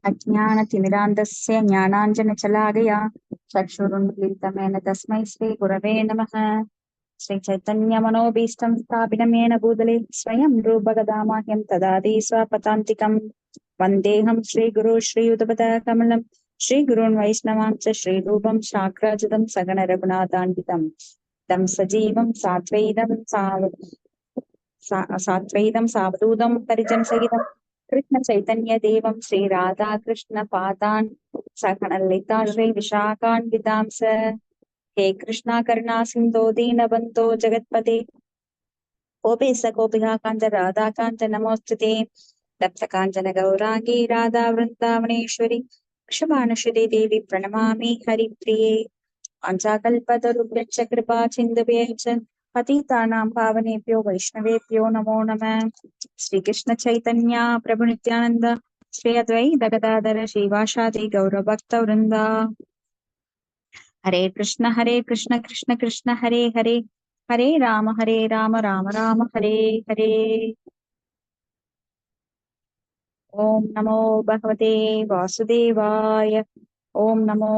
अज्ञानतिमिरान्धस्य ज्ञानाञ्जनशलाकया चक्षुरुन्मीलितमेन तस्मै श्रीगुरवे नमः। श्रीचैतन्यमनोभीष्टं स्थापितमेन भूतले स्वयं रूपगदामाह्यं ददाति स्वपदान्तिकम्। वन्देऽहं श्रीगुरो श्रीयुतपदकमलं श्रीगुरून् वैष्णवांश्च श्रीरूपं शाक्राजितं सगणरघुनाथान्वितं तं सजीवं सात्वैतं सावधूतं परिजनसहितं कृष्ण चैतन्य देवं श्री राधा कृष्ण पादान् सगणललिता श्री विशाखान्वितांस। हे कृष्णा करुणा सिन्धो दीनबन्धो जगत्पते गोपेश गोपिका कांच राधा कांच नमोस्तुते। तप्त कांचन गौरांगी राधा वृंदावनेश्वरी क्षमानुषिते देवी प्रणमामि हरिप्रिये। वाञ्छाकल्पतरुभ्यश्च कृपा सिन्धुभ्यश्च पतितानां पावनेभ्यो वैष्णवेभ्यो नमो नमः। श्रीकृष्ण चैतन्य प्रभु नित्यानंद श्री अद्वैत गदाधर श्रीवासादि गौरभक्तवृंद। हरे कृष्ण कृष्ण कृष्ण हरे हरे, हरे राम राम राम हरे हरे। ओम नमो भगवते वासुदेवाय। ओम नमो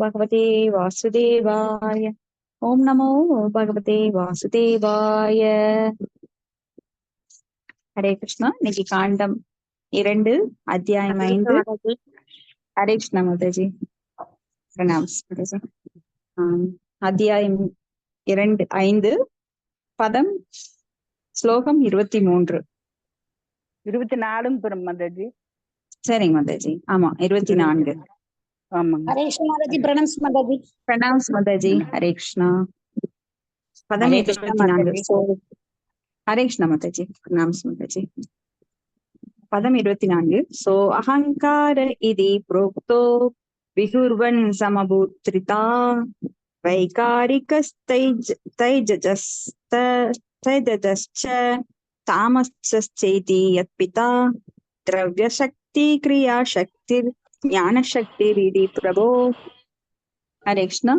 भगवते वासुदेवाय। ओम नमो भगवते वासुदेवाय। हरे कृष्णा। இன்னைக்கு காண்டம் 2 அத்தியாயம் 5. हरे कृष्णा माताजी, प्रणाम माताजी। அத்தியாயம் 2 5 பதம் ஸ்லோகம் 23. 24 மாதாஜி. சரிங்க மாதாஜி. ஆமா 24. ஆமாங்க. ஹரே கிருஷ்ணா மாதாஜி. பிரணாம்ஸ் மாதாஜி. பிரணாம்ஸ் மாதாஜி. ஹரே கிருஷ்ணா. பதம் 24. ஹரே கிருஷ்ணா மாதாஜி. பிரணாம்ஸ் மாதாஜி. பதம் 24. சோ அஹங்கார இதி புரோக்தோ விகுர்வன் சமபூத்ரிதா வைகாரிகஸ்தைஜஸ்ச தாமஸ்சேதி யத்பிதா திரவ்யசக்தி கிரியாசக்தி ஞானசக்தி பிரபோ. ஹரே கிருஷ்ணா.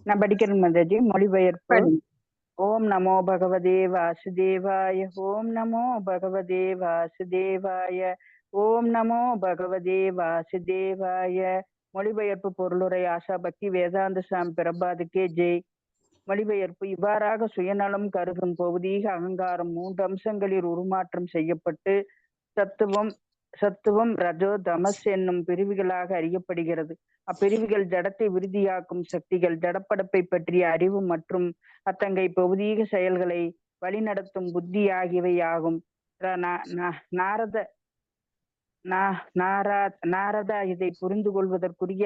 நான் படிக்கிறேன் மாதாஜி. மொழிபெயர்ப்பு. ஓம் நமோ பகவதே வாசுதேவாய. ஓம் நமோ பகவதே வாசுதேவாய. ஓம் நமோ பகவதே வாசுதேவாய. மொழிபெயர்ப்பு பொருளுரை ஆஷா பக்தி வேதாந்த சாமி பிரபாதுக்கே ஜெய். மொழிபெயர்ப்பு. இவ்வாறாக சுயநலம் கருதும் பௌதீக அகங்காரம் 3 அம்சங்களில் உருமாற்றம் செய்யப்பட்டு சத்துவம் ரஜோ தமஸ் என்னும் பிரிவுகளாக அறியப்படுகிறது. அப்பிரிவுகள் ஜடத்தை விருத்தியாக்கும் சக்திகள், ஜடப்படப்பை பற்றிய அறிவு மற்றும் அத்தங்கை பௌதீக செயல்களை வழிநடத்தும் புத்தி ஆகியவை ஆகும். நாரதா இதை புரிந்து கொள்வதற்குரிய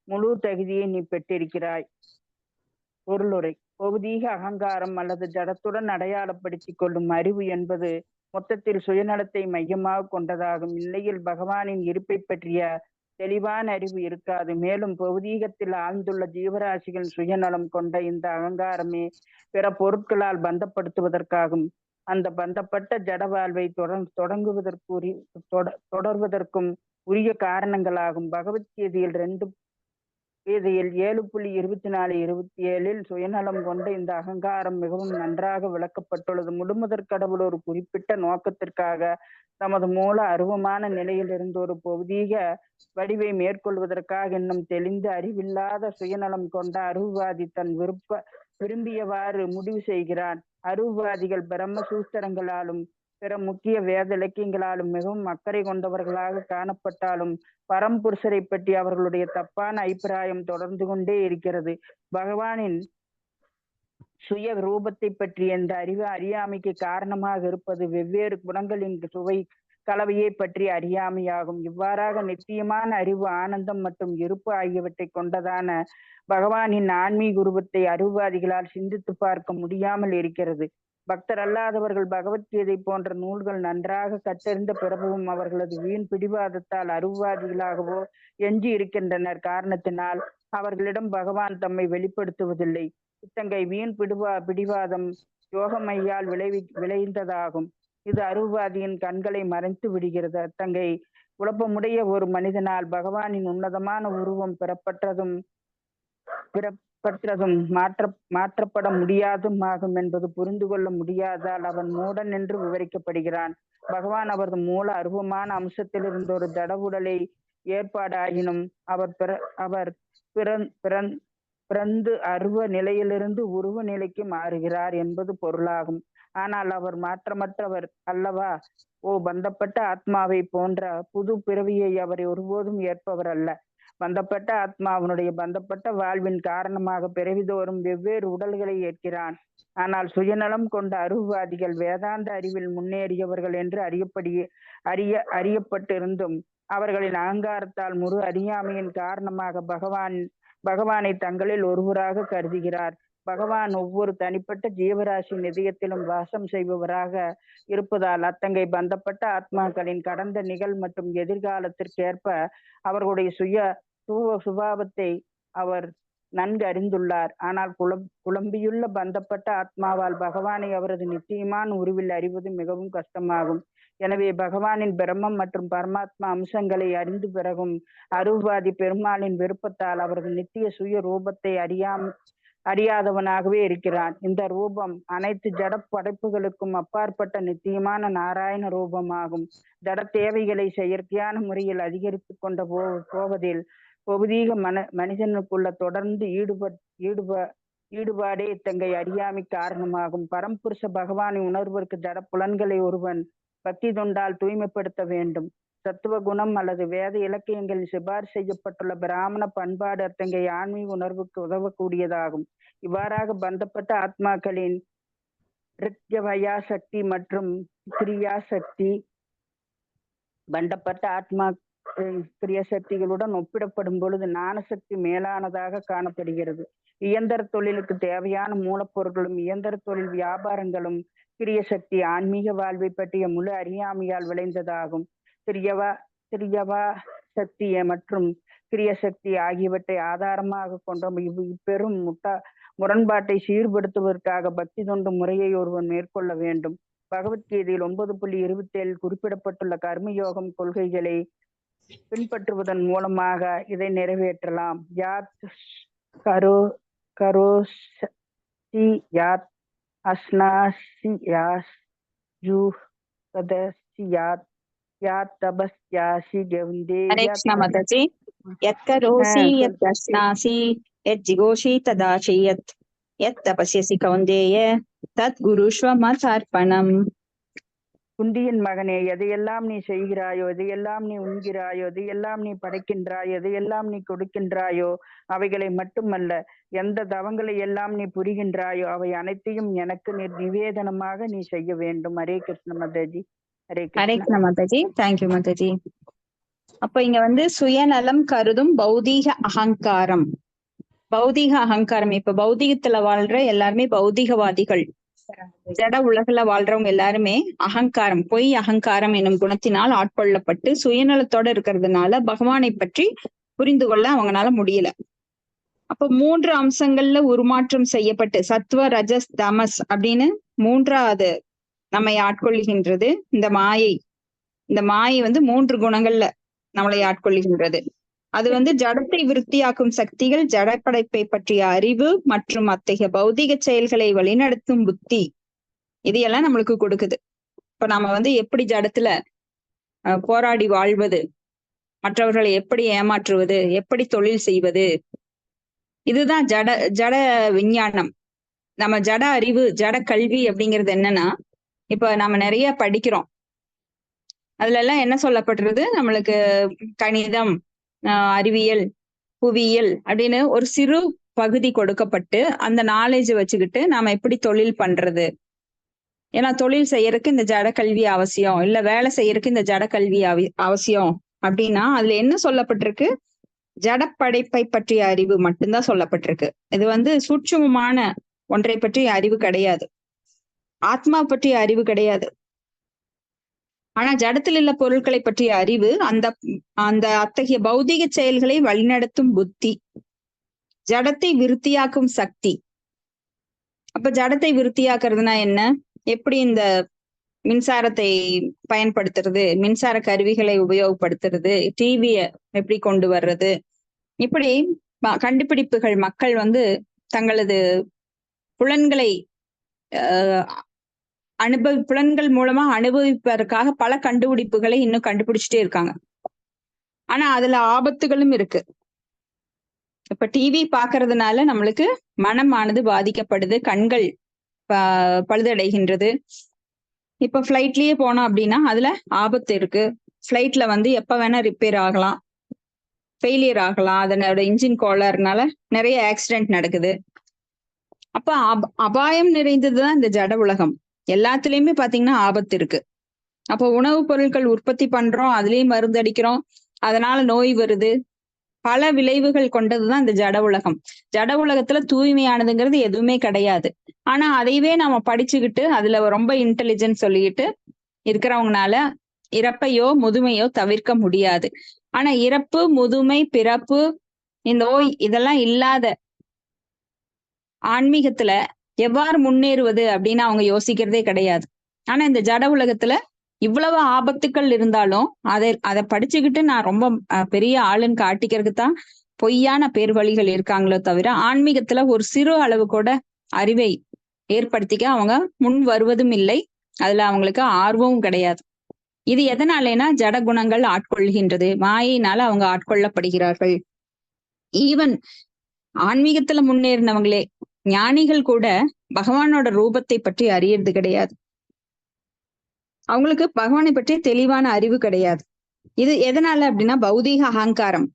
முழு தகுதியை நீ பெற்றிருக்கிறாய். பொருளுரை. பௌதீக அகங்காரம் அல்லது ஜடத்துடன் அடையாளப்படுத்திக் கொள்ளும் அறிவு என்பது மொத்தத்தில் சுயநலத்தை மையமாக கொண்டதாகும். இந்நிலையில் பகவானின் இருப்பை பற்றிய தெளிவான அறிவு இருக்காது. மேலும் பௌதீகத்தில் ஆழ்ந்துள்ள ஜீவராசிகள் சுயநலம் கொண்ட இந்த அகங்காரமே பிற பொருட்களால் பந்தப்படுத்துவதற்காகும். அந்த பந்தப்பட்ட ஜட வாழ்வை தொடர்வதற்கும் உரிய காரணங்களாகும். பகவத்கீதையில் 7.24-27 சுயநலம் கொண்ட இந்த அகங்காரம் மிகவும் நன்றாக விளக்கப்பட்டுள்ளது. முழுமுதற் கடவுள் ஒரு குறிப்பிட்ட நோக்கத்திற்காக தமது மூல அருவமான நிலையில் இருந்து ஒரு பௌதீக வடிவை மேற்கொள்வதற்காக இன்னும் தெளிந்த அறிவில்லாத சுயநலம் கொண்ட அருவவாதி தன் விரும்பியவாறு முடிவு செய்கிறான். அருவவாதிகள் பிரம்ம சூஸ்திரங்களாலும் பிற முக்கிய வேத இலக்கியங்களாலும் மிகவும் அக்கறை கொண்டவர்களாக காணப்பட்டாலும் பரம்புருஷரை பற்றி அவர்களுடைய தப்பான அபிப்பிராயம் தொடர்ந்து கொண்டே இருக்கிறது. பகவானின் சுய ரூபத்தை பற்றி எந்த அறியாமைக்கு காரணமாக இருப்பது வெவ்வேறு குணங்களின் சுவை கலவையை பற்றி அறியாமையாகும். இவ்வாறாக நித்தியமான அறிவு, ஆனந்தம் மற்றும் இருப்பு ஆகியவற்றை கொண்டதான பகவானின் ஆன்மீக உருவத்தை அருவவாதிகளால் சிந்தித்து பார்க்க முடியாமல் இருக்கிறது. பக்தர் அல்லாதவர்கள் பகவத்கீதை போன்ற நூல்கள் நன்றாக கற்றறிந்த பிறகும் அவர்களது வீண் பிடிவாதத்தால் அருவவாதிகளாகவோ எஞ்சி இருக்கின்றனர். காரணத்தினால் அவர்களிடம் பகவான் தம்மை வெளிப்படுத்துவதில்லை. இத்தங்கை வீண் பிடிவாதம் யோகமையால் விளைந்ததாகும். இது அருவவாதியின் கண்களை மறைத்து விடுகிறது. அத்தங்கை குழப்பமுடைய ஒரு மனிதனால் பகவானின் உன்னதமான உருவம் பெறப்பட்டதும் மாற்றப்பட முடியாதும் ஆகும் என்பது புரிந்து கொள்ள முடியாதால் அவன் மூடன் என்று விவரிக்கப்படுகிறான். பகவான் அவரது மூல அருவமான அம்சத்தில் இருந்த ஒரு ஜட உடலை ஏற்பாடாயினும் அவர் பிறந்து அருவ நிலையிலிருந்து உருவ நிலைக்கு மாறுகிறார் என்பது பொருளாகும். ஆனால் அவர் மாற்றமற்றவர் அல்லவா? பந்தப்பட்ட ஆத்மாவை போன்ற புது பிறவியை அவர் ஒருபோதும் ஏற்பவர் அல்ல. பந்தப்பட்ட ஆத்மா அவனுடைய பந்தப்பட்ட வாழ்வின் காரணமாக பிறவிதோறும் வெவ்வேறு உடல்களை ஏற்கிறான். ஆனால் சுயநலம் கொண்ட அருவவாதிகள் வேதாந்த அறிவில் முன்னேறியவர்கள் என்று அறியப்பட்டிருந்தும் அவர்களின் அகங்காரத்தால் முழு அறியாமையின் காரணமாக பகவானை தங்களில் ஒருவராக கருதுகிறார். பகவான் ஒவ்வொரு தனிப்பட்ட ஜீவராசி நிதியத்திலும் வாசம் செய்பவராக இருப்பதால் அத்தங்கை பந்தப்பட்ட ஆத்மாக்களின் கடந்த நிகழ் மற்றும் எதிர்காலத்திற்கேற்ப அவர்களுடைய சுபாவத்தை அவர் நன்கு அறிந்துள்ளார். ஆனால் குழம்பியுள்ள பந்தப்பட்ட ஆத்மாவால் பகவானை அவரது நிச்சயமான உருவில் அறிவது மிகவும் கஷ்டமாகும். எனவே பகவானின் பிரம்மம் மற்றும் பரமாத்மா அம்சங்களை அறிந்து பிறகும் அருள்வாதி பெருமாளின் விருப்பத்தால் அவரது நித்திய சுய ரூபத்தை அறியாதவனாகவே இருக்கிறான். இந்த ரூபம் அனைத்து ஜட படைப்புகளுக்கும் அப்பாற்பட்ட நித்தியமான நாராயண ரூபமாகும். ஜட தேவைகளை செயற்கையான முறையில் அதிகரித்து கொண்ட போவதில் பௌதீக மனிதனுக்குள்ள தொடர்ந்து ஈடுபாடே இத்தங்கை அறியாமை காரணமாகும். பரம்புருஷ பகவானை உணர்வதற்கு ஜட புலன்களை ஒருவன் பக்தி தொண்டால் தூய்மைப்படுத்த வேண்டும். தத்துவ குணம் அல்லது வேத இலக்கியங்களில் சிபாரிசு செய்யப்பட்டுள்ள பிராமண பண்பாடு அத்தங்கை ஆன்மீக உணர்வுக்கு உதவக்கூடியதாகும். இவ்வாறாக பந்தப்பட்ட ஆத்மாக்களின் ரித்யவயா சக்தி மற்றும் கிரியா சக்தி பந்தப்பட்ட ஆத்மா கிரிய சக்திகளுடன் ஒப்பிடப்படும் பொழுது ஞானசக்தி மேலானதாக காணப்படுகிறது. இயந்திர தொழிலுக்கு தேவையான மூலப்பொருட்களும் இயந்திர தொழில் வியாபாரங்களும் கிரிய சக்தி ஆன்மீக வாழ்வை பற்றிய முழு அறியாமையால் விளைந்ததாகும். திரியவா சக்தி மற்றும் கிரிய சக்தி ஆகியவற்றை ஆதாரமாக கொண்ட இப்பெரும் முரண்பாட்டை சீர்படுத்துவதற்காக பக்தி தொண்டு முறையை ஒருவன் மேற்கொள்ள வேண்டும். பகவத்கீதையில் 9.27 குறிப்பிடப்பட்டுள்ள கர்மயோகம் கொள்கைகளை பின்பற்றுவதன் மூலமாக இதை நிறைவேற்றலாம். யாத் கரோசி யாத் அஸ்னாசி யாத் யாத் தபஸ்யாசி கவுந்தே. ஹரே கிருஷ்ணா மாதாஜி. யத் கரோசி யத் அஸ்னாசி யத் ஜிகோஷி ததாசி யத் தபஸ்யசி கௌந்தேய தத் குருஷ்வ மத்அர்ப்பணம். குந்தியின் மகனே, எதையெல்லாம் நீ செய்கிறாயோ, எதையெல்லாம் நீ உண்கிறாயோ, எதையெல்லாம் நீ படைக்கின்றாயோ, எதையெல்லாம் நீ கொடுக்கின்றாயோ அவைகளை மட்டுமல்ல, எந்த தவங்களை எல்லாம் நீ புரிகின்றாயோ அவை அனைத்தையும் எனக்கு நிவேதனமாக நீ செய்ய வேண்டும். ஹரே கிருஷ்ண மாதாஜி. ஹரே கிருஷ்ண மாதாஜி. தேங்க்யூ மாதாஜி. அப்ப இங்க வந்து சுயநலம் கருதும் பௌதீக அகங்காரம். பௌதீக அகங்காரம், இப்ப பௌதீகத்துல வாழ்ற எல்லாருமே பௌதீகவாதிகள். ஜட உலகில வாழ்றவங்க எல்லாருமே அகங்காரம், பொய் அகங்காரம் என்னும் குணத்தினால் ஆட்கொள்ளப்பட்டு சுயநலத்தோட இருக்கிறதுனால பகவானை பற்றி புரிந்து கொள்ள அவங்களால முடியல. அப்ப 3 அம்சங்கள்ல உருமாற்றம் செய்யப்பட்டு சத்துவ ரஜஸ் தமஸ் அப்படின்னு 3வது நம்மை ஆட்கொள்கின்றது இந்த மாயை. இந்த மாயை வந்து 3 குணங்கள்ல நம்மளை ஆட்கொள்கின்றது. அது வந்து ஜடத்தை விருத்தியாக்கும் சக்திகள், ஜடப்படைப்பை பற்றிய அறிவு மற்றும் அத்தகைய பௌதிக செயல்களை வழிநடத்தும் புத்தி, இதையெல்லாம் நம்மளுக்கு கொடுக்குது. இப்ப நாம வந்து எப்படி ஜடத்துல போராடி வாழ்வது, மற்றவர்களை எப்படி ஏமாற்றுவது, எப்படி தொழில் செய்வது, இதுதான் ஜட விஞ்ஞானம். நம்ம ஜட அறிவு, ஜட கல்வி அப்படிங்கிறது என்னன்னா, இப்ப நாம நிறைய படிக்கிறோம். அதுல எல்லாம் என்ன சொல்லப்படுறது, நம்மளுக்கு கணிதம், அறிவியல், புவியியல் அப்படின்னு ஒரு சிறு பகுதி கொடுக்கப்பட்டு அந்த நாலேஜ் வச்சுக்கிட்டு நாம எப்படி தொழில் பண்றது, ஏன்னா தொழில் செய்யறதுக்கு இந்த ஜட கல்வி அவசியம், இல்ல வேலை செய்யறதுக்கு இந்த ஜட கல்வி அவசியம் அப்படின்னா அதுல என்ன சொல்லப்பட்டிருக்கு, ஜடப்படைப்பை பற்றிய அறிவு மட்டும்தான் சொல்லப்பட்டிருக்கு. இது வந்து சூட்சுமமான ஒன்றை பற்றிய அறிவு கிடையாது, ஆத்மா பற்றிய அறிவு கிடையாது. ஆனா ஜடத்தில் உள்ள பொருட்களை பற்றிய அறிவு, அந்த அத்தகைய பௌதிக செயல்களை வழிநடத்தும் புத்தி, ஜடத்தை விருத்தியாக்கும் சக்தி. அப்ப ஜடத்தை விருத்தியாக்குறதுனா என்ன, எப்படி இந்த மின்சாரத்தை பயன்படுத்துறது, மின்சார கருவிகளை உபயோகப்படுத்துறது, டிவியை எப்படி கொண்டு வர்றது, இப்படி கண்டுபிடிப்புகள் மக்கள் வந்து தங்களது புலன்களை புலன்கள் மூலமா அனுபவிப்பதற்காக பல கண்டுபிடிப்புகளை இன்னும் கண்டுபிடிச்சிட்டே இருக்காங்க. ஆனா அதுல ஆபத்துகளும் இருக்கு. இப்ப டிவி பாக்குறதுனால நம்மளுக்கு மனமானது பாதிக்கப்படுது, கண்கள் பழுதடைகின்றது. இப்ப ஃபிளைட்லயே போனோம் அப்படின்னா அதுல ஆபத்து இருக்கு. ஃபிளைட்ல வந்து எப்ப வேணா ரிப்பேர் ஆகலாம், ஃபெயிலியர் ஆகலாம். அதனோட இன்ஜின் கோளாறுனால நிறைய ஆக்சிடென்ட் நடக்குது. அப்ப அபாயம் நிறைந்ததுதான் இந்த ஜட உலகம். எல்லாத்துலயுமே பாத்தீங்கன்னா ஆபத்து இருக்கு. அப்போ உணவுப் பொருட்கள் உற்பத்தி பண்றோம், அதுலயும் மருந்து அடிக்கிறோம், அதனால நோய் வருது. பல விளைவுகள் கொண்டதுதான் இந்த ஜட உலகம். ஜட உலகத்துல தூய்மையானதுங்கிறது எதுவுமே கிடையாது. ஆனா அதையவே நாம படிச்சுக்கிட்டு அதுல ரொம்ப இன்டெலிஜென்ஸ் சொல்லிக்கிட்டு இருக்கிறவங்கனால இறப்பையோ முதுமையோ தவிர்க்க முடியாது. ஆனா இறப்பு, முதுமை, பிறப்பு, இந்த நோய் இதெல்லாம் இல்லாத ஆன்மீகத்துல எவ்வாறு முன்னேறுவது அப்படின்னு அவங்க யோசிக்கிறதே கிடையாது. ஆனா இந்த ஜட உலகத்துல இவ்வளவு ஆபத்துக்கள் இருந்தாலும் அதை படிச்சுக்கிட்டு நான் ரொம்ப பெரிய ஆளுன்னு காட்டிக்கிறதுக்கு தான் பொய்யான பேர் வழிகள் இருக்காங்களோ தவிர ஆன்மீகத்துல ஒரு சிறு அளவு கூட அறிவை ஏற்படுத்திக்க அவங்க முன் வருவதும் இல்லை. அதுல அவங்களுக்கு ஆர்வமும் கிடையாது. இது எதனாலேனா ஜட குணங்கள் ஆட்கொள்கின்றது, மாயினால அவங்க ஆட்கொள்ளப்படுகிறார்கள். ஈவன் ஆன்மீகத்துல முன்னேறினவங்களே, ஞானிகள் கூட பகவானோட ரூபத்தை பற்றி அறியறது கிடையாது. அவங்களுக்கு பகவானை பற்றி தெளிவான அறிவு கிடையாது. இது எதனால அப்படின்னா பௌதீக அகங்காரம்.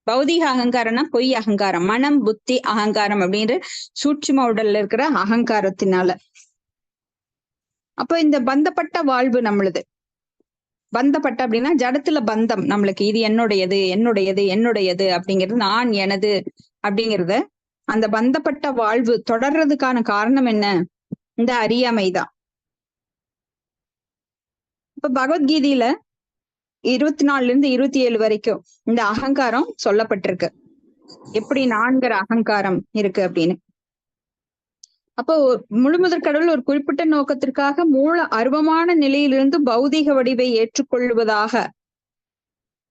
பௌதீக அகங்காரம்னா பொய் அகங்காரம், மனம், புத்தி, அகங்காரம் அப்படின்ற சூட்சும உடல்ல இருக்கிற அகங்காரத்தினால. அப்ப இந்த பந்தப்பட்ட வாழ்வு நம்மளுது. பந்தப்பட்ட அப்படின்னா ஜடத்துல பந்தம் நம்மளுக்கு, இது என்னுடையது என்னுடையது என்னுடையது அப்படிங்கிறது, நான் எனது அப்படிங்கிறத, அந்த பந்தப்பட்ட வாழ்வு தொடர்றதுக்கான காரணம் என்ன? இந்த அறியாமைதான். இப்ப பகவத்கீதையில 24-27 வரைக்கும் இந்த அகங்காரம் சொல்லப்பட்டிருக்கு, எப்படி நான்கிற அகங்காரம் இருக்கு அப்படின்னு. அப்போ முழுமுதற் கடவுள் ஒரு குறிப்பிட்ட நோக்கத்திற்காக மூல அருவமான நிலையிலிருந்து பௌதீக வடிவை ஏற்றுக்கொள்வதாக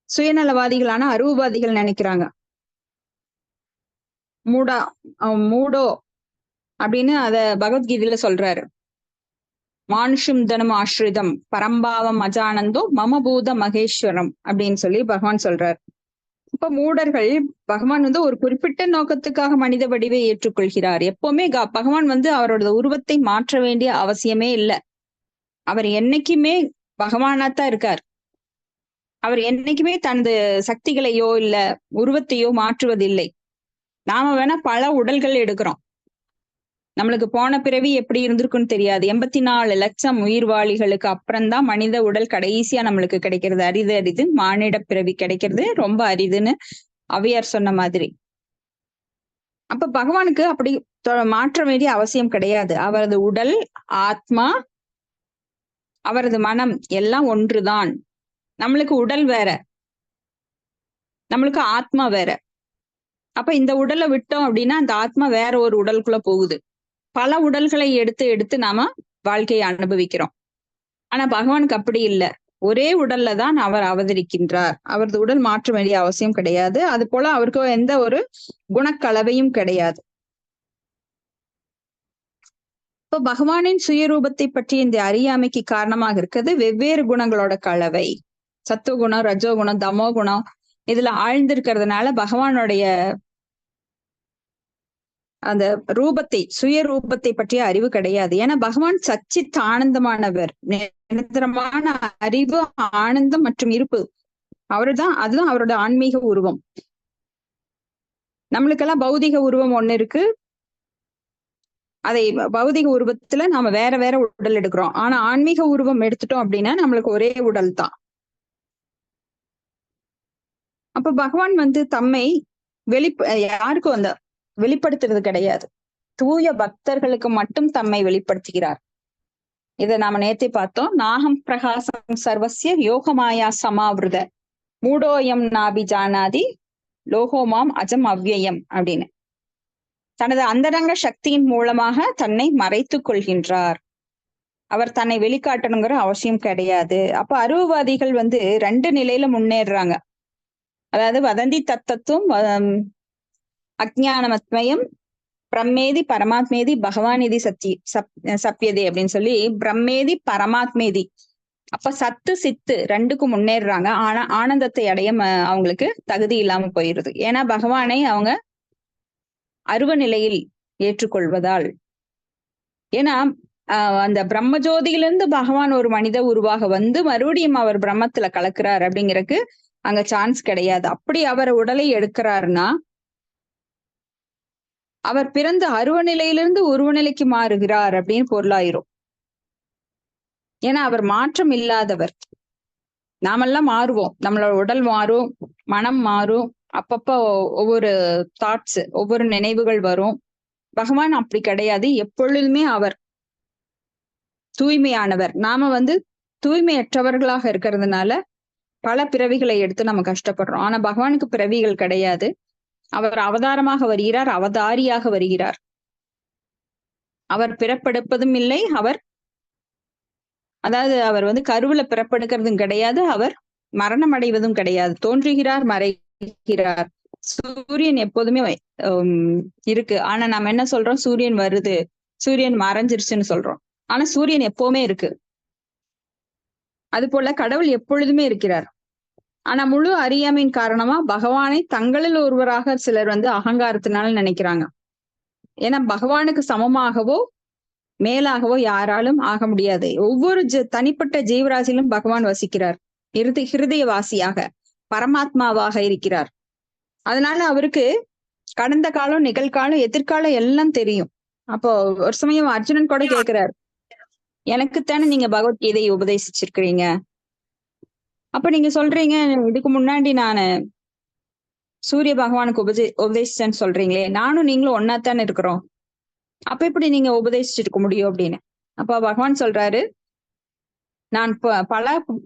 சுயநலவாதிகளான அருவவாதிகள் நினைக்கிறாங்க. மூடோ அப்படின்னு அத பகவத்கீதையில சொல்றாரு. மானுஷம் தனம் ஆஸ்ரிதம் பரம்பாவம் அஜானந்தோ மமபூத மகேஸ்வரம் அப்படின்னு சொல்லி பகவான் சொல்றார். இப்ப மூடர்கள், பகவான் வந்து ஒரு குறிப்பிட்ட நோக்கத்துக்காக மனித வடிவை ஏற்றுக்கொள்கிறார். எப்பவுமே பகவான் வந்து அவரோட உருவத்தை மாற்ற வேண்டிய அவசியமே இல்லை. அவர் என்னைக்குமே பகவானாத்தான் இருக்கார். அவர் என்னைக்குமே தனது சக்திகளையோ இல்ல உருவத்தையோ மாற்றுவதில்லை. நாம வேணா பல உடல்கள் எடுக்கிறோம். நம்மளுக்கு போன பிறவி எப்படி இருந்திருக்குன்னு தெரியாது. 84 லட்சம் உயிர்வாளிகளுக்கு அப்புறம்தான் மனித உடல் கடைசியா நம்மளுக்கு கிடைக்கிறது. அரிது அரிது மானிட பிறவி கிடைக்கிறது ரொம்ப அரிதுன்னு அவையார் சொன்ன மாதிரி. அப்ப பகவானுக்கு அப்படி மாற்ற வேண்டிய அவசியம் கிடையாது. அவரது உடல், ஆத்மா, அவரது மனம் எல்லாம் ஒன்றுதான். நம்மளுக்கு உடல் வேற, நம்மளுக்கு ஆத்மா வேற. அப்ப இந்த உடலை விட்டோம் அப்படின்னா அந்த ஆத்மா வேற ஒரு உடலுக்குள்ள போகுது. பல உடல்களை எடுத்து எடுத்து நாம வாழ்க்கையை அனுபவிக்கிறோம். ஆனா பகவானுக்கு அப்படி இல்லை. ஒரே உடல்ல தான் அவர் அவதரிக்கின்றார். அவரது உடல் மாற்ற வேண்டிய அவசியம் கிடையாது. அது போல அவருக்கு எந்த ஒரு குணக்கலவையும் கிடையாது. இப்ப பகவானின் சுயரூபத்தை பற்றி இந்த அறியாமைக்கு காரணமாக இருக்கிறது வெவ்வேறு குணங்களோட கலவை. சத்துவகுணம், ரஜோகுணம், தமோ குணம் இதுல ஆழ்ந்திருக்கிறதுனால பகவானுடைய அந்த ரூபத்தை, சுய ரூபத்தை பற்றிய அறிவு கிடையாது. ஏன்னா பகவான் சச்சித் ஆனந்தமானவர், நிரந்தரமான அறிவு, ஆனந்தம் மற்றும் இருப்பு. அவர்தான், அதுதான் அவரோட ஆன்மீக உருவம். நம்மளுக்கெல்லாம் பௌதிக உருவம் ஒண்ணு இருக்கு. அதை பௌதிக உருவத்துல நாம வேற வேற உடல் எடுக்கிறோம். ஆனா ஆன்மீக உருவம் எடுத்துட்டோம் அப்படின்னா நம்மளுக்கு ஒரே உடல் தான். அப்ப பகவான் வந்து தம்மை யாருக்கும் அந்த வெளிப்படுத்துறது கிடையாது. தூய பக்தர்களுக்கு மட்டும் தம்மை வெளிப்படுத்துகிறார். இதை நாம நேத்தே பார்த்தோம். நாகம் பிரகாசம் சர்வசிய யோகமாயா சமாவிருத மூடோயம் நாபி ஜானாதி லோகோமாம் அஜம் அவ்யயம் அப்படின்னு தனது அந்தரங்க சக்தியின் மூலமாக தன்னை மறைத்துக் கொள்கின்றார். அவர் தன்னை வெளிக்காட்டணுங்கிற அவசியம் கிடையாது. அப்ப அருவவாதிகள் வந்து 2 நிலையில முன்னேறுறாங்க. அதாவது வதந்தி தத்தத்துவம், அஜ்ஞானமத்மயம், பிரம்மேதி பரமாத்மேதி பகவான் இது சப்யதே அப்படின்னு சொல்லி பிரம்மேதி பரமாத்மேதி அப்ப சத்து சித்து ரெண்டுக்கும் முன்னேறுறாங்க. ஆனா ஆனந்தத்தை அடைய அவங்களுக்கு தகுதி இல்லாம போயிருது. ஏன்னா பகவானை அவங்க அருவ நிலையில் ஏற்றுக்கொள்வதால். ஏன்னா அந்த பிரம்மஜோதியிலிருந்து பகவான் ஒரு மனித உருவாக வந்து மறுபடியும் அவர் பிரம்மத்துல கலக்குறார் அப்படிங்கறக்கு அங்க சான்ஸ் கிடையாது. அப்படி அவர் உடலை எடுக்கிறாருன்னா அவர் பிறந்த அருவ நிலையிலிருந்து உருவ நிலைக்கு மாறுகிறார் அப்படின்னு பொருளாயிரும். ஏன்னா அவர் மாற்றம் இல்லாதவர். நாமெல்லாம் மாறுவோம், நம்மளோட உடல் மாறும், மனம் மாறும், அப்பப்ப ஒவ்வொரு தாட்ஸ், ஒவ்வொரு நினைவுகள் வரும். பகவான் அப்படி கிடையாது, எப்பொழுதுமே அவர் தூய்மையானவர். நாம வந்து தூய்மையற்றவர்களாக இருக்கிறதுனால பல பிறவிகளை எடுத்து நம்ம கஷ்டப்படுறோம். ஆனா பகவானுக்கு பிறவிகள் கிடையாது. அவர் அவதாரமாக வருகிறார், அவதாரியாக வருகிறார். அவர் பிறப்பெடுப்பதும் இல்லை, அவர் வந்து கருவுல பிறப்பெடுக்கிறதும் கிடையாது, அவர் மரணம் அடைவதும் கிடையாது. தோன்றுகிறார், மறைகிறார். சூரியன் எப்போதுமே இருக்கு. ஆனா நம்ம என்ன சொல்றோம், சூரியன் வருது, சூரியன் மறைஞ்சிருச்சுன்னு சொல்றோம். ஆனா சூரியன் எப்பவுமே இருக்கு. அது போல கடவுள் எப்பொழுதுமே இருக்கிறார். ஆனா முழு அறியாமையின் காரணமா பகவானை தங்களில் ஒருவராக சிலர் வந்து அகங்காரத்தினால நினைக்கிறாங்க. ஏன்னா பகவானுக்கு சமமாகவோ மேலாகவோ யாராலும் ஆக முடியாது. ஒவ்வொரு தனிப்பட்ட ஜீவராசியிலும் பகவான் வசிக்கிறார். ஹிருதயவாசியாக, பரமாத்மாவாக இருக்கிறார். அதனால அவருக்கு கடந்த காலம், நிகழ்காலம், எதிர்காலம் எல்லாம் தெரியும். அப்போ ஒரு சமயம் அர்ஜுனன் கூட கேட்கிறார், எனக்குத்தானே நீங்க பகவத்கீதையை உபதேசிச்சிருக்கிறீங்க, அப்ப நீங்க சொல்றீங்க இதுக்கு முன்னாடி நானு சூரிய பகவானுக்கு உபதேசிச்சேன்னு சொல்றீங்களே, நானும் நீங்களும் ஒன்னாத்தானே இருக்கிறோம், அப்ப எப்படி நீங்க உபதேசிச்சிருக்க முடியும் அப்படின்னு. அப்ப பகவான் சொல்றாரு, நான் பல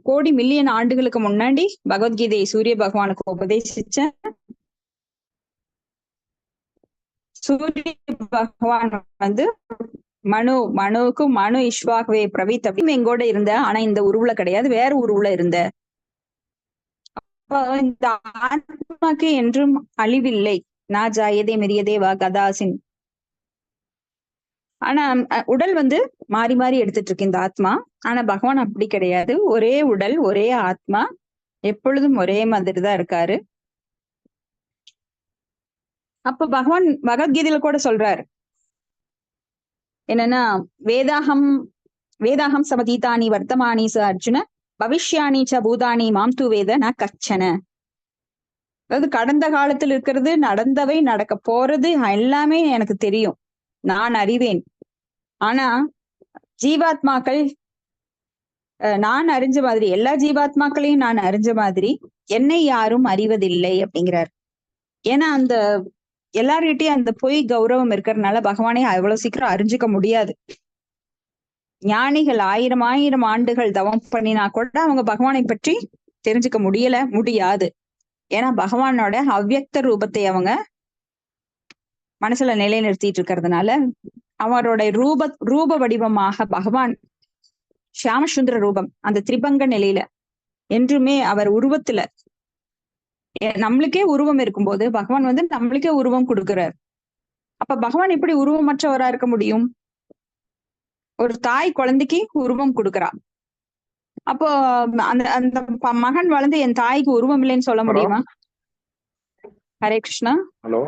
கோடி மில்லியன் ஆண்டுகளுக்கு முன்னாடி பகவத்கீதையை சூரிய பகவானுக்கு உபதேசிச்சேன். சூரிய பகவான் வந்து மனுவுக்கு மனு இஷ்வாகவே பிரவீத் அப்படின்னு எங்கூட இருந்த, ஆனா இந்த உருவுல கிடையாது, வேற உருவுல இருந்த. இந்த ஆத்மாக்கு என்றும் அழிவில்லை. நான் ஜாயதே மெரியதே வா கதாசின். ஆனா உடல் வந்து மாறி மாறி எடுத்துட்டு இருக்கு இந்த ஆத்மா. ஆனா பகவான் அப்படி கிடையாது. ஒரே உடல், ஒரே ஆத்மா, எப்பொழுதும் ஒரே மாதிரி தான் இருக்காரு. அப்ப பகவான் பகவத்கீதையில கூட சொல்றாரு என்னன்னா, வேதாகம் சமதீதானி வர்த்தமானி ச அர்ஜுன பவிஷ்யானி ச பூதானி மாம் து வேத ந கச்சன. அதாவது கடந்த காலத்தில் இருக்கிறது, நடந்தவை, நடக்க போறது எல்லாமே எனக்கு தெரியும், நான் அறிவேன். ஆனா ஜீவாத்மாக்கள் நான் அறிஞ்ச மாதிரி, எல்லா ஜீவாத்மாக்களையும் நான் அறிஞ்ச மாதிரி என்னை யாரும் அறிவதில்லை அப்படிங்கிறார். ஏன்னா அந்த எல்லார்கிட்டையும் அந்த பொய் கௌரவம் இருக்கிறதுனால பகவானை அவ்வளவு சீக்கிரம் அறிஞ்சுக்க முடியாது. ஞானிகள் 1000 ஆண்டுகள் தவம் பண்ணினா கூட அவங்க பகவானை பற்றி தெரிஞ்சுக்க முடியாது. ஏன்னா பகவானோட அவ்யக்த ரூபத்தை அவங்க மனசுல நிலைநிறுத்திட்டு இருக்கிறதுனால, அவரோட ரூப வடிவமாக பகவான் ஷியாமசுந்தர ரூபம், அந்த திரிபங்க நிலையில என்றுமே அவர் உருவத்துல, நம்மளுக்கே உருவம் இருக்கும்போது பகவான் வந்து நம்மளுக்கே உருவம் கொடுக்கிறார். அப்ப பகவான் எப்படி உருவமற்றவரா இருக்க முடியும்? ஒரு தாய் குழந்தைக்கு உருவம் கொடுக்கறா. அப்போ அந்த மகன் வளர்ந்து என் தாய்க்கு உருவம் இல்லைன்னு சொல்ல முடியுமா? ஹரே கிருஷ்ணா. ஹலோ,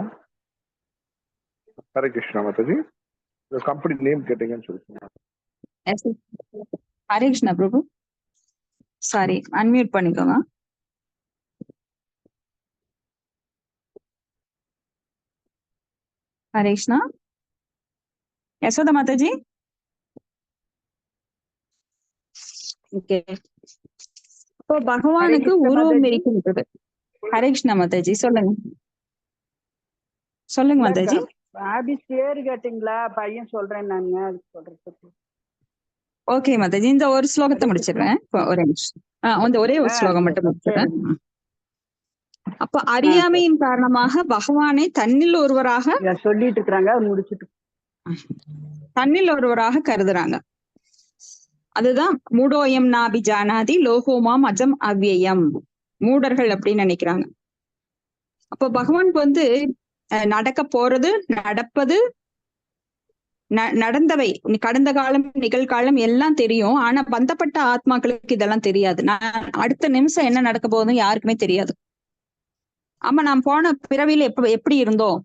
ஹரே கிருஷ்ணா மாதாஜி. கம்பெனி நேம் கேட்டீங்கன்னு சொல்லுங்க. ஹரே கிருஷ்ணா பிரபு. சாரி, அன்மியூட் பண்ணிக்கோங்க. ஹரே கிருஷ்ணா. யசோதா மாதாஜி. ஓகே. இப்போ பகவானுக்கு உருவம் இருக்கின்றது. ஹரே கிருஷ்ணா மாதாஜி, சொல்லுங்க மாதாஜி. பாபி பேரு கேட்டீங்களா? பையன் சொல்றேன் நாங்க சொல்றேன். ஓகே மாதாஜி, இந்த ஒரு ஸ்லோகத்தை முடிச்சிடுறேன். ஒரே நிமிஷம், ஒரே ஒரு ஸ்லோகம் மட்டும் முடிச்சிடுறேன். அப்ப அறியாமையின் காரணமாக பகவானை தன்னில் ஒருவராக சொல்லிட்டு இருக்காங்க, முடிச்சுட்டு தன்னில் ஒருவராக கருதுறாங்க. அதுதான் மூடோயம் நாபி ஜானாதி லோகோமாம் அஜம் அவ்யயம். மூடர்கள் அப்படின்னு நினைக்கிறாங்க. அப்போ பகவானுக்கு வந்து நடக்க போறது, நடப்பது, நடந்தவை கடந்த காலம் நிகழ்காலம் எல்லாம் தெரியும். ஆனா பந்தப்பட்ட ஆத்மாக்களுக்கு இதெல்லாம் தெரியாது. நான் அடுத்த நிமிஷம் என்ன நடக்க போகுதுன்னு யாருக்குமே தெரியாது. ஆமா, நாம் போன பிறவியில எப்படி இருந்தோம்,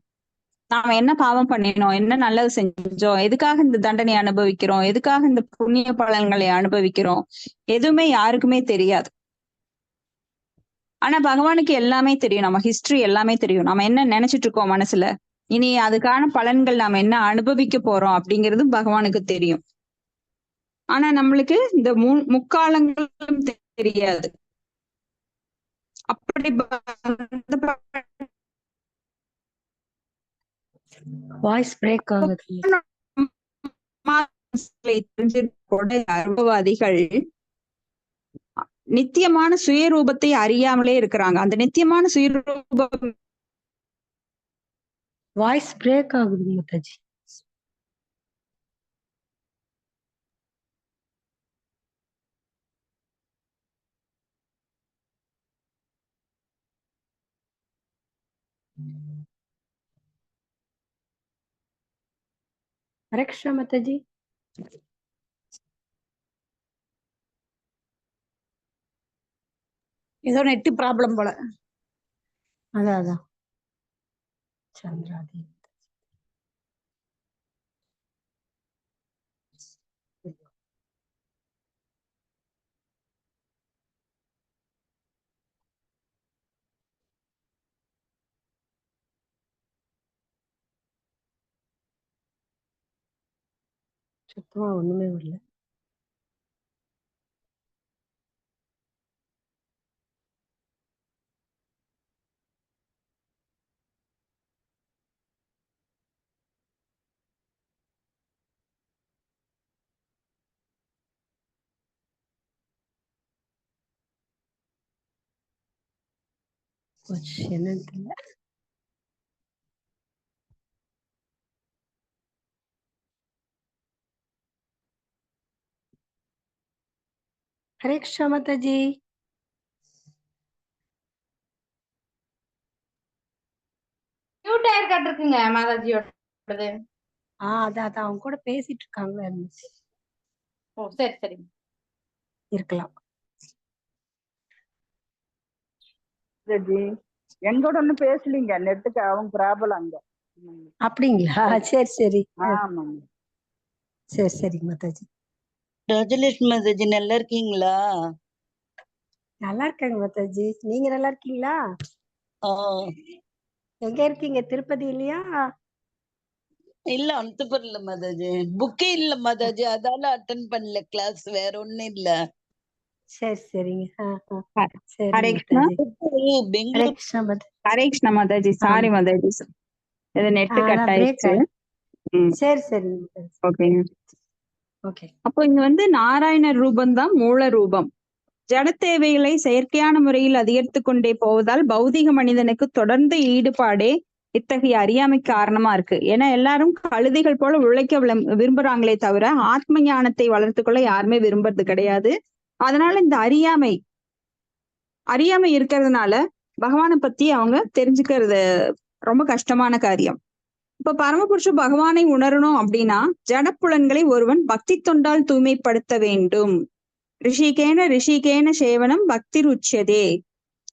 நாம என்ன பாவம் பண்ணினோம், என்ன நல்லது செஞ்சோம், எதுக்காக இந்த தண்டனை அனுபவிக்கிறோம், எதுக்காக இந்த புண்ணிய பலன்களை அனுபவிக்கிறோம், எதுவுமே யாருக்குமே தெரியாது. ஆனா பகவானுக்கு எல்லாமே தெரியும். நம்ம ஹிஸ்டரி எல்லாமே தெரியும். நம்ம என்ன நினைச்சிட்டு இருக்கோம் மனசுல, இனி அதுக்கான பலன்கள் நாம என்ன அனுபவிக்க போறோம் அப்படிங்கிறது பகவானுக்கு தெரியும். ஆனா நம்மளுக்கு இந்த முக்காலங்களும் தெரியாது. அப்படி வாய்ஸ் பிரேக் ஆகுது. அனுபவாதிகள் நித்தியமான சுயரூபத்தை அறியாமலே இருக்கிறாங்க. அந்த நித்தியமான சுயரூபம் வாய்ஸ் பிரேக் ஆகுது மாதாஜி. ஹரே கிருஷ்ணா மாதாஜி. ஏதோ நெட் ப்ராப்ளம் போல. அதான் சந்திராதி. சுத்தமா ஒண்ணுமே வரல. என்னன்னு தெரியல. ஹரே கிருஷ்ணா மாதாஜி. மியூட் ஆயிருக்காட்டு இருக்குங்க மாதாஜியோடது. அதான் அவங்க கூட பேசிட்டு இருக்காங்களா இருந்துச்சு. ஓ சரி சரி. இருக்கலாம். எங்கூட ஒண்ணும் பேசலீங்க, நெட்டுக்கு அவங்க ப்ராப்ளம் அங்க. அப்படிங்களா? சரி சரி. ஆமாங்க. சரி சரி மாதாஜி. ராஜலட்சுமி மாதாஜி நல்லா இருக்கீங்களா? நல்லா இருக்காங்க மாதாஜி. நீங்க நல்லா இருக்கீங்களா? எங்க இருக்கீங்க? திருப்பதி இல்லையா? இல்ல அனந்தபுரம்ல மாதாஜி. புக்கே இல்ல மாதாஜி, அதால அட்டன் பண்ணல கிளாஸ், வேற ஒண்ணும் இல்ல. சரி சரிங்க. ஹரே கிருஷ்ணா. பெங்களூர். ஹரே கிருஷ்ணா மாதாஜி. சாரி மாதாஜி, இது நெட் கட் ஆயிடுச்சு. சரி சரிங்க. ஓகேங்க. ஓகே. அப்போ இங்க வந்து நாராயணர் ரூபம் தான் மூல ரூபம். ஜட தேவைகளை செயற்கையான முறையில் அதிகரித்து கொண்டே போவதால் பௌதிக மனிதனுக்கு தொடர்ந்து ஈடுபாடே இத்தகைய அறியாமை காரணமா இருக்கு. ஏன்னா எல்லாரும் கழுதைகள் போல உழைக்க விரும்புறாங்களே தவிர ஆத்ம ஞானத்தை வளர்த்துக்கொள்ள யாருமே விரும்புறது கிடையாது. அதனால இந்த அறியாமை இருக்கிறதுனால பகவானை பத்தி அவங்க தெரிஞ்சுக்கிறது ரொம்ப கஷ்டமான காரியம். இப்ப பரமபுருஷ பகவானை உணரணும் அப்படின்னா ஜடப்புலன்களை ஒருவன் பக்தி தொண்டால் தூய்மைப்படுத்த வேண்டும். ரிஷிகேன சேவனம் பக்தி ருச்சியதே.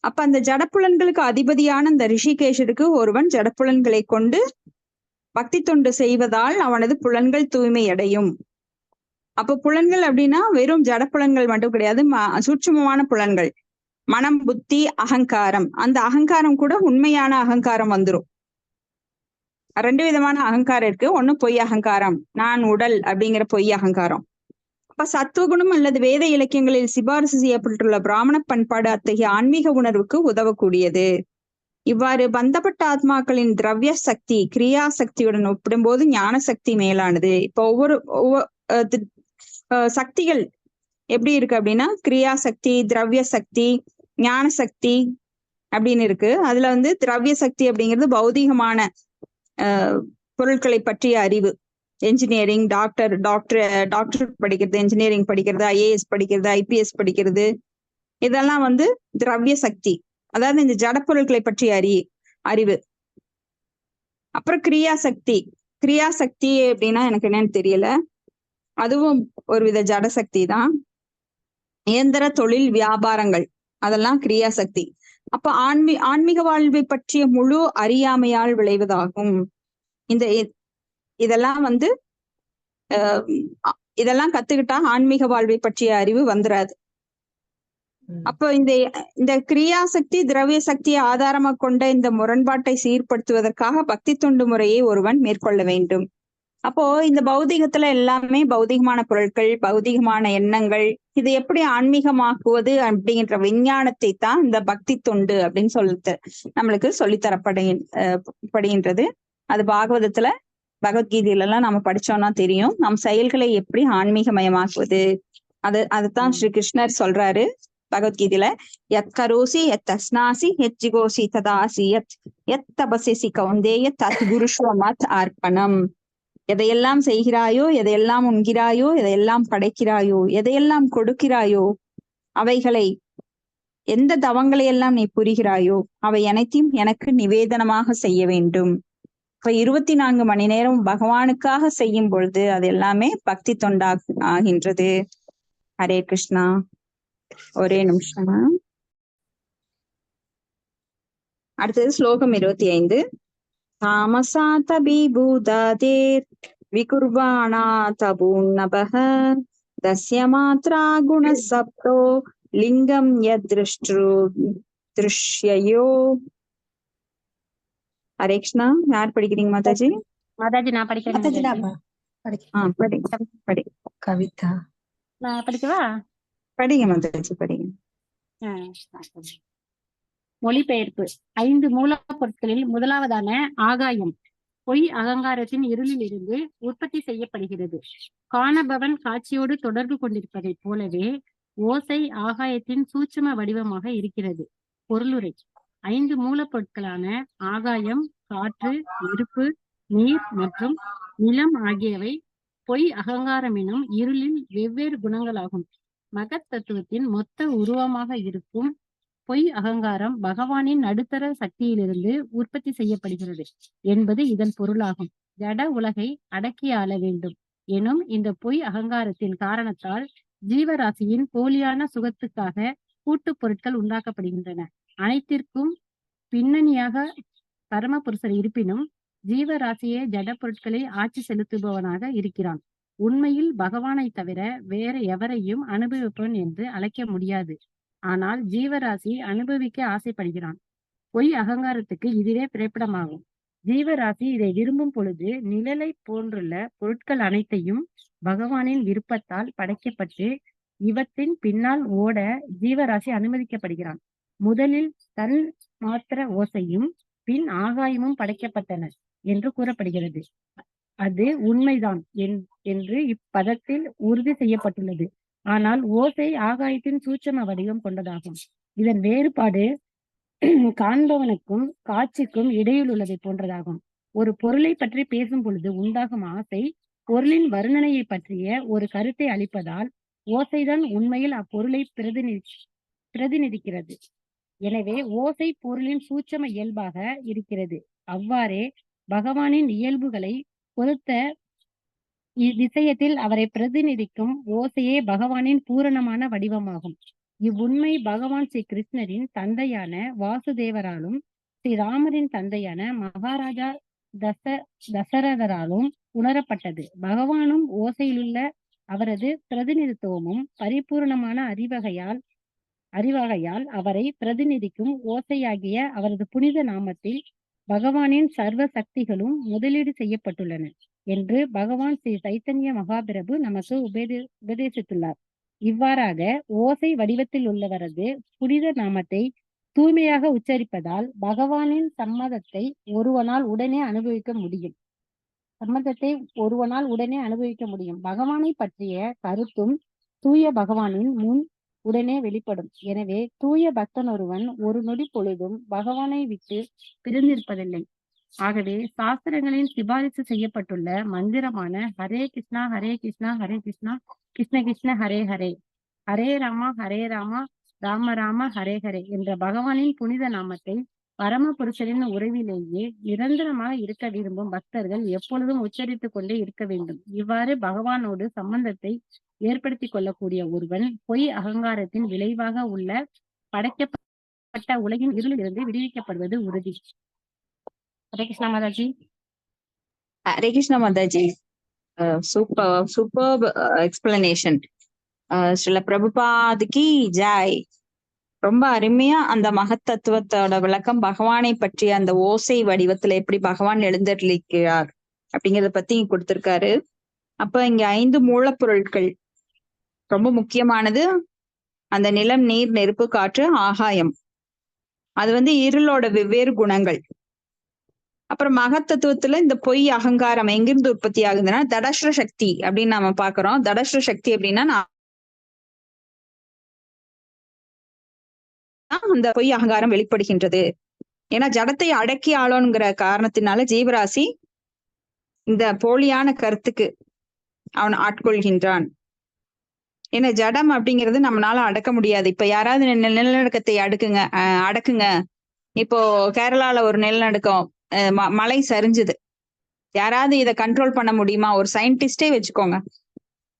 அப்ப அந்த ஜடப்புலன்களுக்கு அதிபதியான இந்த ரிஷிகேஷருக்கு ஒருவன் ஜடப்புலன்களை கொண்டு பக்தி தொண்டு செய்வதால் அவனது புலன்கள் தூய்மை அடையும். அப்ப புலன்கள் அப்படின்னா வெறும் ஜடப்புலன்கள் மட்டும் கிடையாது, சூட்சுமமான புலன்கள், மனம், புத்தி, அகங்காரம். அந்த அகங்காரம் கூட உண்மையான அகங்காரம் வந்துரும். 2 விதமான அகங்காரம் இருக்கு. ஒண்ணு பொய் அகங்காரம், நான் உடல் அப்படிங்கிற பொய் அகங்காரம். அப்ப சத்துவகுணம் அல்லது வேத இலக்கியங்களில் சிபாரிசு செய்யப்பட்டுள்ள பிராமண பண்பாடு அத்தகைய ஆன்மீக உணர்வுக்கு உதவக்கூடியது. இவ்வாறு பந்தப்பட்ட ஆத்மாக்களின் திரவிய சக்தி கிரியா சக்தியுடன் ஒப்பிடும்போது ஞான சக்தி மேலானது. இப்ப ஒவ்வொரு சக்திகள் எப்படி இருக்கு அப்படின்னா கிரியா சக்தி, திரவிய சக்தி, ஞான சக்தி அப்படின்னு இருக்கு. அதுல வந்து திரவிய சக்தி அப்படிங்கிறது பௌதீகமான பொருட்களை பற்றிய அறிவு. என்ஜினியரிங், டாக்டர் படிக்கிறது, என்ஜினியரிங் படிக்கிறது, IAS படிக்கிறது, IPS படிக்கிறது, இதெல்லாம் வந்து திரவிய சக்தி, அதாவது இந்த ஜட பொருட்களை பற்றிய அறிவு. அப்புறம் கிரியா சக்தி, கிரியாசக்தி அப்படின்னா எனக்கு என்னன்னு தெரியல. அதுவும் ஒருவித ஜடசக்தி தான். இயந்திர தொழில் வியாபாரங்கள் அதெல்லாம் கிரியாசக்தி. அப்ப ஆன்மீக வாழ்வை பற்றிய முழு அறியாமையால் விளைவதாகும். இந்த இதெல்லாம் வந்து இதெல்லாம் கத்துக்கிட்டா ஆன்மீக வாழ்வை பற்றிய அறிவு வந்துராது. அப்போ இந்த கிரியாசக்தி திரவிய சக்தியை ஆதாரமா கொண்ட இந்த முரண்பாட்டை சீர்படுத்துவதற்காக பக்தி தொண்டு முறையை ஒருவன் மேற்கொள்ள வேண்டும். அப்போ இந்த பௌதிகத்துல எல்லாமே பௌதிகமான பொருட்கள், பௌதிகமான எண்ணங்கள், இதை எப்படி ஆன்மீகமாக்குவது அப்படிங்கிற விஞ்ஞானத்தை தான் இந்த பக்தி தொண்டு அப்படின்னு நம்மளுக்கு சொல்லித்தரப்படுகின்றது. அது பாகவதத்துல பகவத்கீதையில எல்லாம் நம்ம படிச்சோம்னா தெரியும். நம் செயல்களை எப்படி ஆன்மீகமயமாக்குவது அதுதான் ஸ்ரீ கிருஷ்ணர் சொல்றாரு பகவத்கீதையில. யத் கரோசி யத் தஸ்னாசி யத் ஜிகோசி ததாசி யத் தபசி கௌந்தேய தத் குருஷ்வமத் அர்ப்பணம். எதையெல்லாம் செய்கிறாயோ, எதையெல்லாம் உண்கிறாயோ, எதையெல்லாம் படைக்கிறாயோ, எதையெல்லாம் கொடுக்கிறாயோ, அவைகளை எந்த தவங்களை எல்லாம் நீ புரிகிறாயோ அவை அனைத்தையும் எனக்கு நிவேதனமாக செய்ய வேண்டும். இப்ப 24 மணி நேரம் பகவானுக்காக செய்யும் பொழுது அது எல்லாமே பக்தி தொண்டாக ஆகின்றது. ஹரே கிருஷ்ணா. ஒரே நிமிஷம். அடுத்தது ஸ்லோகம் 25. தாமசா தபீபூதாதேர் விகுர்வாணா தபூன்னபஹ தஸ்ய மாத்ரா குணசப்தோ லிங்கம் யத்ருஷ்யயோ. ஹரே கிருஷ்ணா. யார் படிக்கிறீங்க மாதாஜி? மாதாஜி நான் படிக்கிறேன். படி. கவிதா நான் படிக்கவா? படிங்க மாதாஜி, படிங்க. மொழிபெயர்ப்பு. 5 மூலப்பொருட்களில் முதலாவதான ஆகாயம் பொய் அகங்காரத்தின் இருளில் இருந்து உற்பத்தி செய்யப்படுகிறது. காணபவன் காட்சியோடு தொடர்பு கொண்டிருப்பதை போலவே ஓசை ஆகாயத்தின் சூட்சும வடிவமாக இருக்கிறது. பொருளுரை. 5 மூலப்பொருட்களான ஆகாயம், காற்று, நெருப்பு, நீர் மற்றும் நிலம் ஆகியவை பொய் அகங்காரம் எனும் இருளில் வெவ்வேறு குணங்களாகும். மகத் தத்துவத்தின் மொத்த உருவமாக இருக்கும் பொய் அகங்காரம் பகவானின் நடுத்தர சக்தியிலிருந்து உற்பத்தி செய்யப்படுகிறது என்பது இதன் பொருளாகும். ஜட உலகை அடக்கி ஆள வேண்டும் எனும் இந்த பொய் அகங்காரத்தின் காரணத்தால் ஜீவராசியின் போலியான சுகத்துக்காக கூட்டு பொருட்கள் உண்டாக்கப்படுகின்றன. அனைத்திற்கும் பின்னணியாக பரமபுருஷர் இருப்பினும் ஜீவராசியே ஜட பொருட்களை ஆட்சி செலுத்துபவனாக இருக்கிறான். உண்மையில் பகவானை தவிர வேற எவரையும் அனுபவிப்பவன் என்று அழைக்க முடியாது. ஆனால் ஜீவராசி அனுபவிக்க ஆசைப்படுகிறான். பொய் அகங்காரத்துக்கு இதுவே பிறப்பிடமாகும். ஜீவராசி இதை விரும்பும் பொழுது நிழலை போன்றுள்ள பொருட்கள் அனைத்தையும் பகவானின் விருப்பத்தால் படைக்கப்பட்டு இவற்றின் பின்னால் ஓட ஜீவராசி அனுமதிக்கப்படுகிறான். முதலில் தன் மாத்திர ஓசையும் பின் ஆகாயமும் படைக்கப்பட்டன என்று கூறப்படுகிறது. அது உண்மைதான் என்று இப்பதத்தில் உறுதி செய்யப்பட்டுள்ளது. ஆனால் ஓசை ஆகாயத்தின் சூட்சம வடிவம் கொண்டதாகும். இதன் வேறுபாடு காண்பவனுக்கும் காட்சிக்கும் இடையில் உள்ளதை போன்றதாகும். ஒரு பொருளை பற்றி பேசும் பொழுது உண்டாகும் ஆசை பொருளின் வர்ணனையை பற்றிய ஒரு கருத்தை அளிப்பதால் ஓசைதான் உண்மையில் அப்பொருளை பிரதிநிதிக்கிறது. எனவே ஓசை பொருளின் சூட்சம இயல்பாக இருக்கிறது. அவ்வாறே பகவானின் இயல்புகளை பொறுத்த இவ்விஷயத்தில் அவரை பிரதிநிதிக்கும் ஓசையே பகவானின் பூரணமான வடிவமாகும். இவ்வுண்மை பகவான் ஸ்ரீ கிருஷ்ணரின் தந்தையான வாசுதேவராலும் ஸ்ரீராமரின் தந்தையான மகாராஜா தசரதராலும் உணரப்பட்டது. பகவானும் ஓசையிலுள்ள அவரது பிரதிநிதித்துவமும் பரிபூர்ணமான அறிவகையால் அவரை பிரதிநிதிக்கும் ஓசையாகிய அவரது புனித நாமத்தில் பகவானின் சர்வ சக்திகளும் முதலீடு செய்யப்பட்டுள்ளன என்று பகவான் ஸ்ரீ சைத்தன்ய மகாபிரபு நமக்கு உபதேசித்துள்ளார். இவ்வாறாக ஓசை வடிவத்தில் உள்ளவரது புனித நாமத்தை தூய்மையாக உச்சரிப்பதால் பகவானின் சம்மதத்தை ஒருவனால் உடனே அனுபவிக்க முடியும். பகவானை பற்றிய கருத்தும் தூய பகவானின் முன் உடனே வெளிப்படும். எனவே தூய பக்தன் ஒருவன் ஒரு நொடி பொழுதும் பகவானை விட்டு பிரிந்திருப்பதில்லை. ஆகவே சாஸ்திரங்களின் சிபாரிசு செய்யப்பட்டுள்ள மந்திரமான ஹரே கிருஷ்ணா ஹரே கிருஷ்ணா ஹரே கிருஷ்ணா கிருஷ்ண கிருஷ்ண ஹரே ஹரே ஹரே ராமா ராம ராம ஹரே ஹரே என்ற பகவானின் புனித நாமத்தை பரமபுருஷரின் உறவிலேயே நிரந்தரமாக இருக்க விரும்பும் பக்தர்கள் எப்பொழுதும் உச்சரித்துக் கொண்டே இருக்க வேண்டும். இவ்வாறு பகவானோடு சம்பந்தத்தை ஏற்படுத்திக் கொள்ளக்கூடிய ஒருவன் பொய் அகங்காரத்தின் விளைவாக உள்ள படைக்கப்பட்ட உலகின் இருளிலிருந்து விடுவிக்கப்படுவது உறுதி. ஹரே கிருஷ்ணா மாதாஜி. ஹரே கிருஷ்ணா மாதாஜி. Super explanation. ஸ்ரீல பிரபுபாதுக்கு ஜாய். ரொம்ப அருமையா அந்த மகத்தத்துவத்தோட விளக்கம், பகவானை பற்றிய அந்த ஓசை வடிவத்துல எப்படி பகவான் எழுந்தருளிக்கிறார் அப்படிங்கறத பத்தி கொடுத்திருக்காரு. அப்ப இங்க 5 மூலப்பொருட்கள் ரொம்ப முக்கியமானது. அந்த நிலம், நீர், நெருப்பு, காற்று, ஆகாயம். அது இருளோட வெவ்வேறு குணங்கள். அப்புறம் மகத்தத்துவத்துல இந்த பொய் அகங்காரம் எங்கிருந்து உற்பத்தி ஆகுதுன்னா தடஸ்ர சக்தி அப்படின்னு நாம பாக்குறோம். தடஸ்ர சக்தி அப்படின்னா அந்த பொய் அகங்காரம் வெளிப்படுகின்றது. ஏன்னா ஜடத்தை அடக்கி ஆளோங்கிற காரணத்தினால ஜீவராசி இந்த போலியான கருத்துக்கு அவன் ஆட்கொள்கின்றான். ஏன்னா ஜடம் அப்படிங்கிறது நம்மளால அடக்க முடியாது. இப்ப யாராவது நிலநடுக்கத்தை அடக்குங்க. இப்போ கேரளால ஒரு நிலநடுக்கம், மழை சரிஞ்சுது. யாராவது இதை கண்ட்ரோல் பண்ண முடியுமா? ஒரு சயின்டிஸ்டே வச்சுக்கோங்க.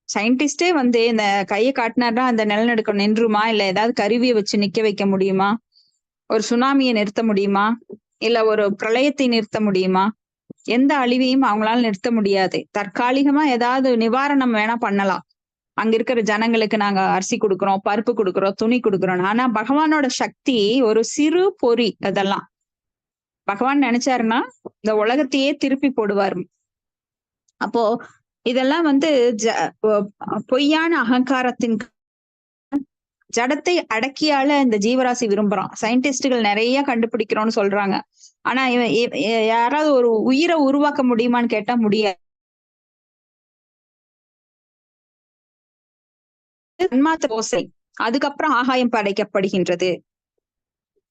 சயின்டிஸ்டே இந்த கையை காட்டினார்னா அந்த நிலநடுக்கம் நின்றுமா? இல்ல ஏதாவது கருவியை வச்சு நிக்க வைக்க முடியுமா? ஒரு சுனாமியை நிறுத்த முடியுமா? இல்ல ஒரு பிரளயத்தை நிறுத்த முடியுமா? எந்த அழிவையும் அவங்களால நிறுத்த முடியாது. தற்காலிகமா ஏதாவது நிவாரணம் வேணா பண்ணலாம். அங்க இருக்கிற ஜனங்களுக்கு நாங்க அரிசி கொடுக்குறோம், பருப்பு கொடுக்குறோம், துணி கொடுக்குறோம். ஆனா பகவானோட சக்தி ஒரு சிறு பொறி. அதெல்லாம் பகவான் நினைச்சாருன்னா இந்த உலகத்தையே திருப்பி போடுவாரு. அப்போ இதெல்லாம் பொய்யான அகங்காரத்தின் ஜடத்தை அடக்கியால இந்த ஜீவராசி விரும்புறான். சயின்டிஸ்டுகள் நிறைய கண்டுபிடிக்கிறோம்னு சொல்றாங்க. ஆனா யாராவது ஒரு உயிரை உருவாக்க முடியுமான்னு கேட்டா முடியாது. தன்மாத்திர ஓசை, அதுக்கப்புறம் ஆகாயம் படைக்கப்படுகின்றது.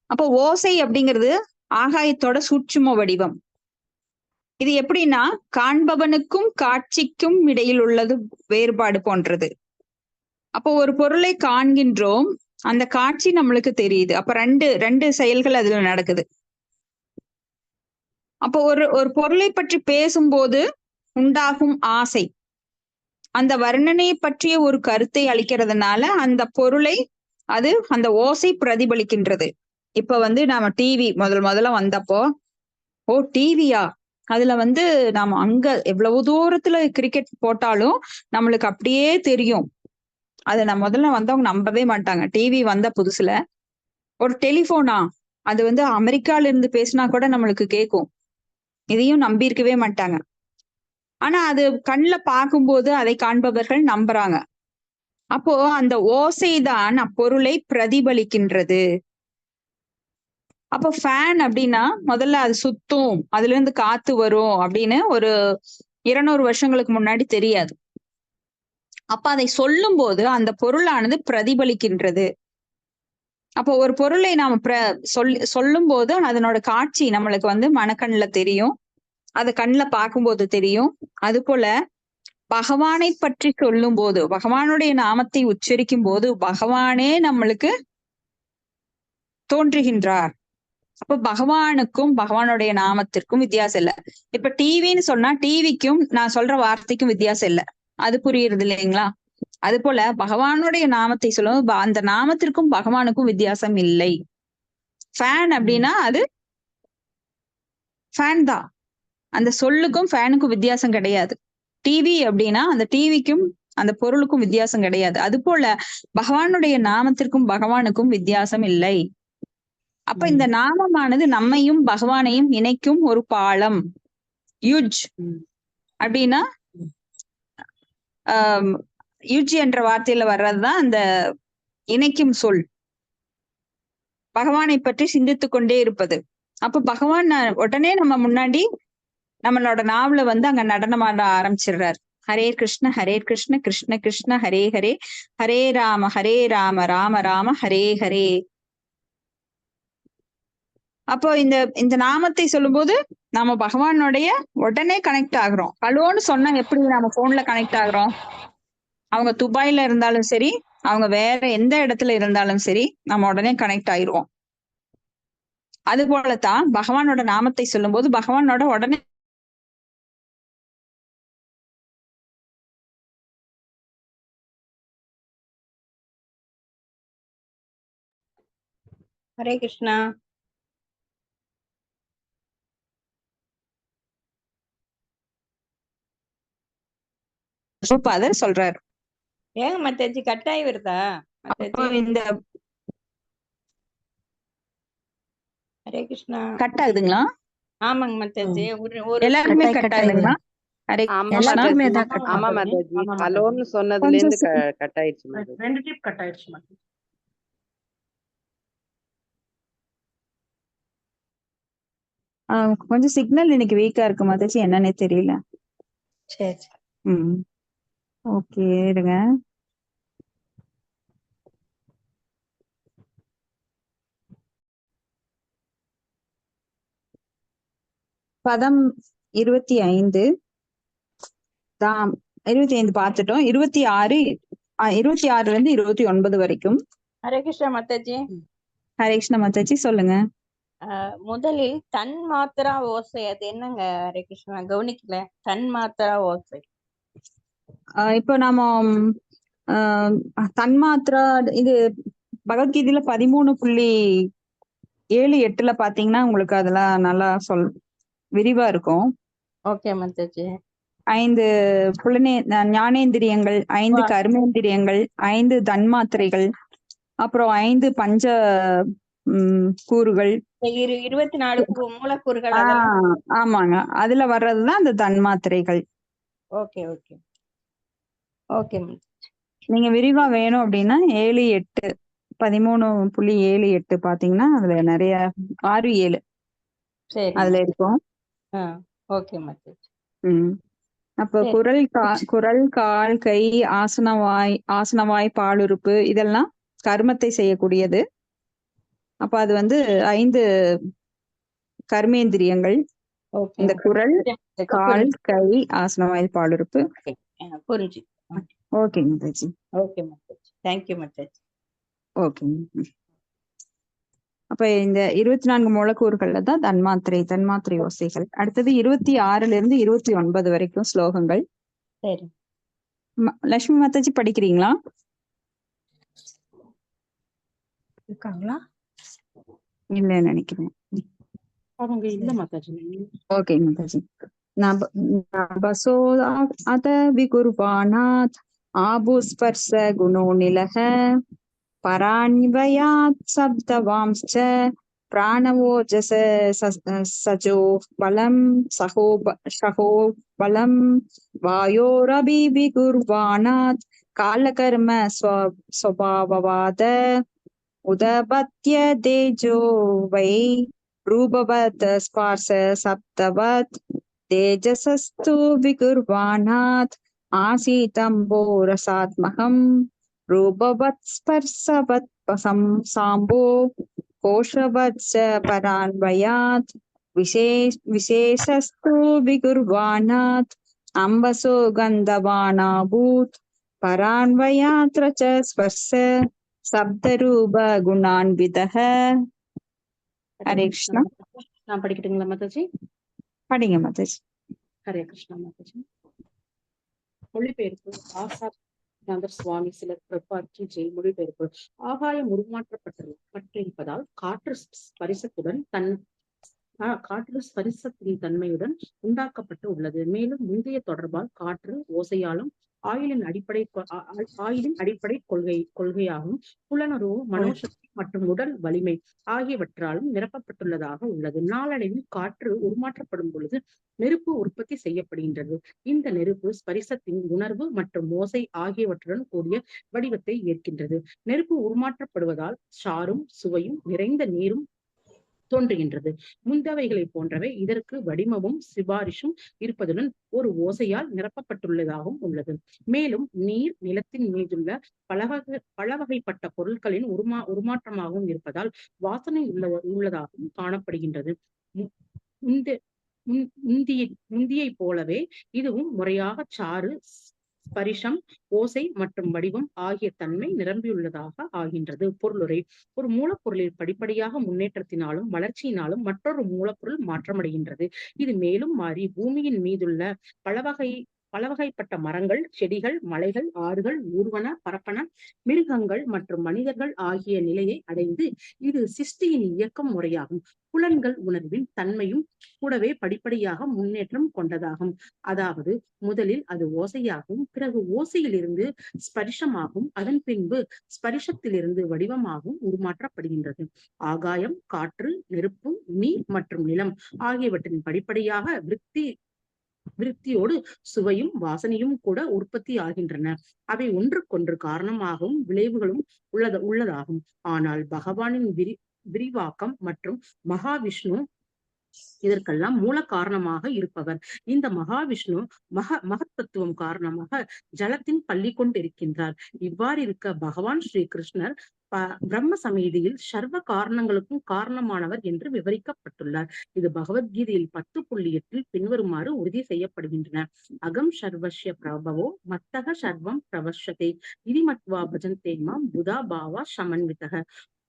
அப்போ ஓசை அப்படிங்கிறது ஆகாயத்தோட சூட்சும வடிவம். இது எப்படின்னா காண்பவனுக்கும் காட்சிக்கும் இடையில் உள்ளது வேறுபாடு போன்றது. அப்போ ஒரு பொருளை காண்கின்றோம், அந்த காட்சி நம்மளுக்கு தெரியுது. அப்ப ரெண்டு செயல்கள் அதுல நடக்குது. அப்போ ஒரு பொருளை பற்றி பேசும்போது உண்டாகும் ஆசை, அந்த வர்ணனையை பற்றிய ஒரு கருத்தை அளிக்கிறதுனால அந்த பொருளை அந்த ஓசை பிரதிபலிக்கின்றது. இப்ப நாம டிவி முதல்ல வந்தப்போ, ஓ டிவியா, அதுல நாம அங்க எவ்வளவு தூரத்துல கிரிக்கெட் போட்டாலும் நம்மளுக்கு அப்படியே தெரியும். அதை நான் முதல்ல வந்தவங்க நம்பவே மாட்டாங்க. டிவி வந்த புதுசுல ஒரு டெலிபோனா, அது அமெரிக்கால இருந்து பேசினா கூட நம்மளுக்கு கேட்கும். இதையும் நம்பி இருக்கவே மாட்டாங்க. ஆனா அது கண்ணுல பார்க்கும்போது அதை காண்பவர்கள் நம்புறாங்க. அப்போ அந்த ஓசைதான் அப்பொருளை பிரதிபலிக்கின்றது. அப்போ ஃபேன் அப்படின்னா முதல்ல அது சுத்தும், அதுல இருந்து காத்து வரும் அப்படின்னு ஒரு 200 வருஷங்களுக்கு முன்னாடி தெரியாது. அப்ப அதை சொல்லும் போது அந்த பொருளானது பிரதிபலிக்கின்றது. அப்போ ஒரு பொருளை நாம சொல்லும் போது அதனோட காட்சி நம்மளுக்கு மனக்கண்ணுல தெரியும், அது கண்ணுல பார்க்கும்போது தெரியும். அது போல பகவானை பற்றி சொல்லும் போது, பகவானுடைய நாமத்தை உச்சரிக்கும் போது பகவானே நம்மளுக்கு தோன்றுகின்றார். அப்ப பகவானுக்கும் பகவானுடைய நாமத்திற்கும் வித்தியாசம் இல்லை. இப்ப டிவின்னு சொன்னா டிவிக்கும் நான் சொல்ற வார்த்தைக்கும் வித்தியாசம் இல்லை. அது புரியுறது இல்லைங்களா? அது போல பகவானுடைய நாமத்தை சொல்லும் அந்த நாமத்திற்கும் பகவானுக்கும் வித்தியாசம் இல்லை. ஃபேன் அப்படின்னா அது ஃபேன் தான், அந்த சொல்லுக்கும் ஃபேனுக்கும் வித்தியாசம் கிடையாது. டிவி அப்படின்னா அந்த டிவிக்கும் அந்த பொருளுக்கும் வித்தியாசம் கிடையாது. அது போல பகவானுடைய நாமத்திற்கும் பகவானுக்கும் வித்தியாசம் இல்லை. அப்ப இந்த நாமமானது நம்மையும் பகவானையும் இணைக்கும் ஒரு பாலம். யுஜ் அப்படின்னா யுஜ் என்ற வார்த்தையில வர்றதுதான் அந்த இணைக்கும் சொல். பகவானை பற்றி சிந்தித்து கொண்டே இருப்பது. அப்ப பகவான் உடனே நம்ம முன்னாடி நம்மளோட நாவல அங்க நடனமாட ஆரம்பிச்சிடுறாரு. ஹரே கிருஷ்ண கிருஷ்ண கிருஷ்ண ஹரே ஹரே, ஹரே ராம ராம ராம ஹரே ஹரே. அப்போ இந்த நாமத்தை சொல்லும் போது நாம பகவானுடைய உடனே கனெக்ட் ஆகுறோம். ஹலோன்னு சொன்னா எப்படி நாம போன்ல கனெக்ட் ஆகுறோம்? அவங்க துபாயில இருந்தாலும் சரி, அவங்க வேற எந்த இடத்துல இருந்தாலும் சரி, நம்ம உடனே கனெக்ட் ஆயிடுவோம். அது போலத்தான் பகவானோட நாமத்தை சொல்லும் போது பகவானோட உடனே ஹரே கிருஷ்ணா. பிரபுபாதர் சொல்றாரு. ஏங்க மத்தாஜி கட்டாயி வருதா அப்போ மத்தாஜி? இந்த ஹரே கிருஷ்ணா. கட் ஆகுதுங்களா? ஆமாங்க மத்தாஜி. ஒரு எல்லாருக்குமே கட்டாய் கட் கட்டாய் ஆகுதுங்களா? ஹரே ஆமா எல்லாருக்குமே மாதாஜி, தான் கட் ஆமா ஆகுது. மாதாஜி. ஆமா ஹலோன்னு மாதாஜி. சொன்னதுல கொஞ்சம் இருந்து கட் ஆயிடுச்சு மாதாஜி. 2 டிப் கட் ஆயிடுச்சு மாதாஜி. கொஞ்சம் சிக்னல் இன்னைக்கு வீக்கா இருக்கு மாதாஜி, என்னன்னே தெரியல. சரி சரி. ம் ஓகே இருங்க. பதம் 25 தான். 25 பார்த்துட்டோம். 26 26ல இருந்து 29 வரைக்கும். ஹரே கிருஷ்ணா மத்தாஜி. ஹரே கிருஷ்ணா மாதாஜி சொல்லுங்க. முதலில் தன் மாத்திரா ஓசை, அது என்னங்க ஹரே கிருஷ்ணா? கவனிக்கல. தன் மாத்திரா ஓசை. இப்போ நாம தன்மாத்திரா இது பகவத்கீதையில 13.7-8ல பாத்தீங்கன்னா உங்களுக்கு அதெல்லாம் நல்லா விரிவா இருக்கும். ஓகே மத்தாஜி. 5 ஞானேந்திரியங்கள், 5 கர்மேந்திரியங்கள், 5 தன்மாத்திரைகள், அப்புறம் 5 பஞ்ச கூறுகள், 24 மூலக்கூறுகள் அதெல்லாம். ஆமாங்க, அதுல வர்றதுதான் அந்த தன்மாத்திரைகள். Okay okay okay. நீங்க விரிவா வேணும் அப்படின்னா 7-8 13.7-8 பாத்தீங்கன்னா அதுல நிறைய 6-7 சரி அதுல இருக்கும். ஓகே மத்தாஜி. அப்ப சரி. குரல், கால், கை, ஆசனவாய், பாலுறுப்பு இதெல்லாம் கர்மத்தை செய்யக்கூடியது. அப்ப அது 5 கர்மேந்திரியங்கள். ஓகே. இந்த குரல், கால், கை, ஆசனவாய், பாலுறுப்பு. புரிஞ்சு. ஓகே மாதாஜி. ஓகே மத்தாஜி. தேங்க்யூ மத்தாஜி. ஓகே. அப்ப இந்த 24 மூலக்கூறுகள்ல தான் தன்மாத்திரை ஓசைகள். அடுத்தது 26ல இருந்து 29 வரைக்கும் ஸ்லோகங்கள். சரி. லட்சுமி மாதாஜி படிக்கிறீங்களா? இருக்காங்களா? இல்ல நினைக்கிறேன். அவங்க இல்ல மாதாஜி. ஓகே மாதாஜி. நபசோ அத விகுர்வாணாத் ஆபுஸ்பர்ஷ குணோ நிலஹ பரான்வயாத் சப்தவாம்ச்ச பிராணவோஜச சஜோ பலம் சகோ பலம் வாயோரபி விகுர்வாணாத் காலகர்ம ஸ்வபாவவாத உதபத்ய தேஜோ வை ரூபவத் ஸ்பார்ச சப்தவத் தேஜசஸ்து விகுர்வாணாத் ஆசீதம்போரசாத்மகம் ரூபவத் ஸ்பர்சவத் சாம்போ கோஷவத் பரான்வயாத் விசேஷஸ்து விகுர்வாணாத் அம்பசோ கந்தவானாபூத் பரான்வயாத்ர ச ஸ்பர்ச சப்தரூப குணான்விதஹ. ஹரே கிருஷ்ணா. நான் படிக்கட்டுங்களா மாதாஜி? படிங்க மாதாஜி. ஹரே கிருஷ்ணா மாதாஜி. மொழிபெயர்ப்பு ஆசாத் சுவாமி சில பிரபாக்கி ஜெய். மொழிபெயர்ப்பு. ஆகாயம் உருமாற்றப்பட்டிருப்பதால் காற்று ஸ்பரிசத்தின் தன்மையுடன் உண்டாக்கப்பட்டு உள்ளது. மேலும் முந்தைய தொடர்பால் காற்று ஓசையாலும் ஆயிலின் அடிப்படை கொள்கையாகவும் புலனுறவு, மனோசக்தி மற்றும் உடல் வலிமை ஆகியவற்றாலும் நிரப்பப்பட்டுள்ளதாக உள்ளது. நாளடைவில் காற்று உருமாற்றப்படும் பொழுது நெருப்பு உற்பத்தி செய்யப்படுகின்றது. இந்த நெருப்பு ஸ்பரிசத்தின் உணர்வு மற்றும் ஓசை ஆகியவற்றுடன் கூடிய வடிவத்தை ஏற்கின்றது. நெருப்பு உருமாற்றப்படுவதால் சாரும் சுவையும் நிறைந்த நீரும் தோன்றுகின்றது. முந்தவைகளை போன்றவை இதற்கு வடிவமும் சிபாரிசும் இருப்பதுடன் ஒரு ஓசையால் நிரப்பப்பட்டுள்ளதாகவும் உள்ளது. மேலும் நீர் நிலத்தின் மீதுள்ள பலவகைப்பட்ட பொருட்களின் உருமாற்றமாகவும் இருப்பதால் வாசனை உள்ளதாகவும் காணப்படுகின்றது. முந்தியை போலவே இதுவும் முறையாக சாறு, ஸ்பரிசம், ஓசை மற்றும் வடிவம் ஆகிய தன்மை நிரம்பியுள்ளதாக ஆகின்றது. பொருளுரை. ஒரு மூலப்பொருளில் படிப்படியாக முன்னேற்றத்தினாலும் வளர்ச்சியினாலும் மற்றொரு மூலப்பொருள் மாற்றமடைகின்றது. இது மேலும் மாறி பூமியின் மீதுள்ள பலவகைப்பட்ட மரங்கள், செடிகள், மலைகள், ஆறுகள், ஊர்வன, பரப்பன, மிருகங்கள் மற்றும் மனிதர்கள் ஆகிய நிலையை அடைந்து இது சிருஷ்டியின் இயக்கம் முறையாகும். புலன்கள் உணர்வின் தன்மையும் கூடவே படிப்படியாக முன்னேற்றம் கொண்டதாகும். அதாவது முதலில் அது ஓசையாகவும், பிறகு ஓசையிலிருந்து ஸ்பரிசமாகவும், அதன் பின்பு ஸ்பரிசத்திலிருந்து வடிவமாகவும் உருமாற்றப்படுகின்றது. ஆகாயம், காற்று, நெருப்பு, நீர் மற்றும் நிலம் ஆகியவற்றின் படிப்படியாக விருத்தியோடு சுவையும் வாசனையும் கூட உற்பத்தி ஆகின்றன. அவை ஒன்றுக்கொன்று காரணமாகவும் விளைவுகளும் உள்ளதாகும். ஆனால் பகவானின் விரிவாக்கம் மற்றும் மகாவிஷ்ணு இதற்கெல்லாம் மூல காரணமாக இருப்பவர். இந்த மகாவிஷ்ணு மகத்தத்துவம் காரணமாக ஜலத்தின் பள்ளி கொண்டிருக்கின்றார். இவ்வாறு இருக்க பகவான் ஸ்ரீ கிருஷ்ணர் பிரம்ம சமீதியில் சர்வ காரணங்களுக்கும் காரணமானவர் என்று விவரிக்கப்பட்டுள்ளார். இது பகவத்கீதையில் 10.8 பின்வருமாறு உறுதி செய்யப்படுகின்றன. அகம் சர்வஸ்ய பிரபவோ மத்தக சர்வம் பிரவர்ஷதே இதி மத்வா பஜந்தே மாம் புதா பாவா சமன்விதக.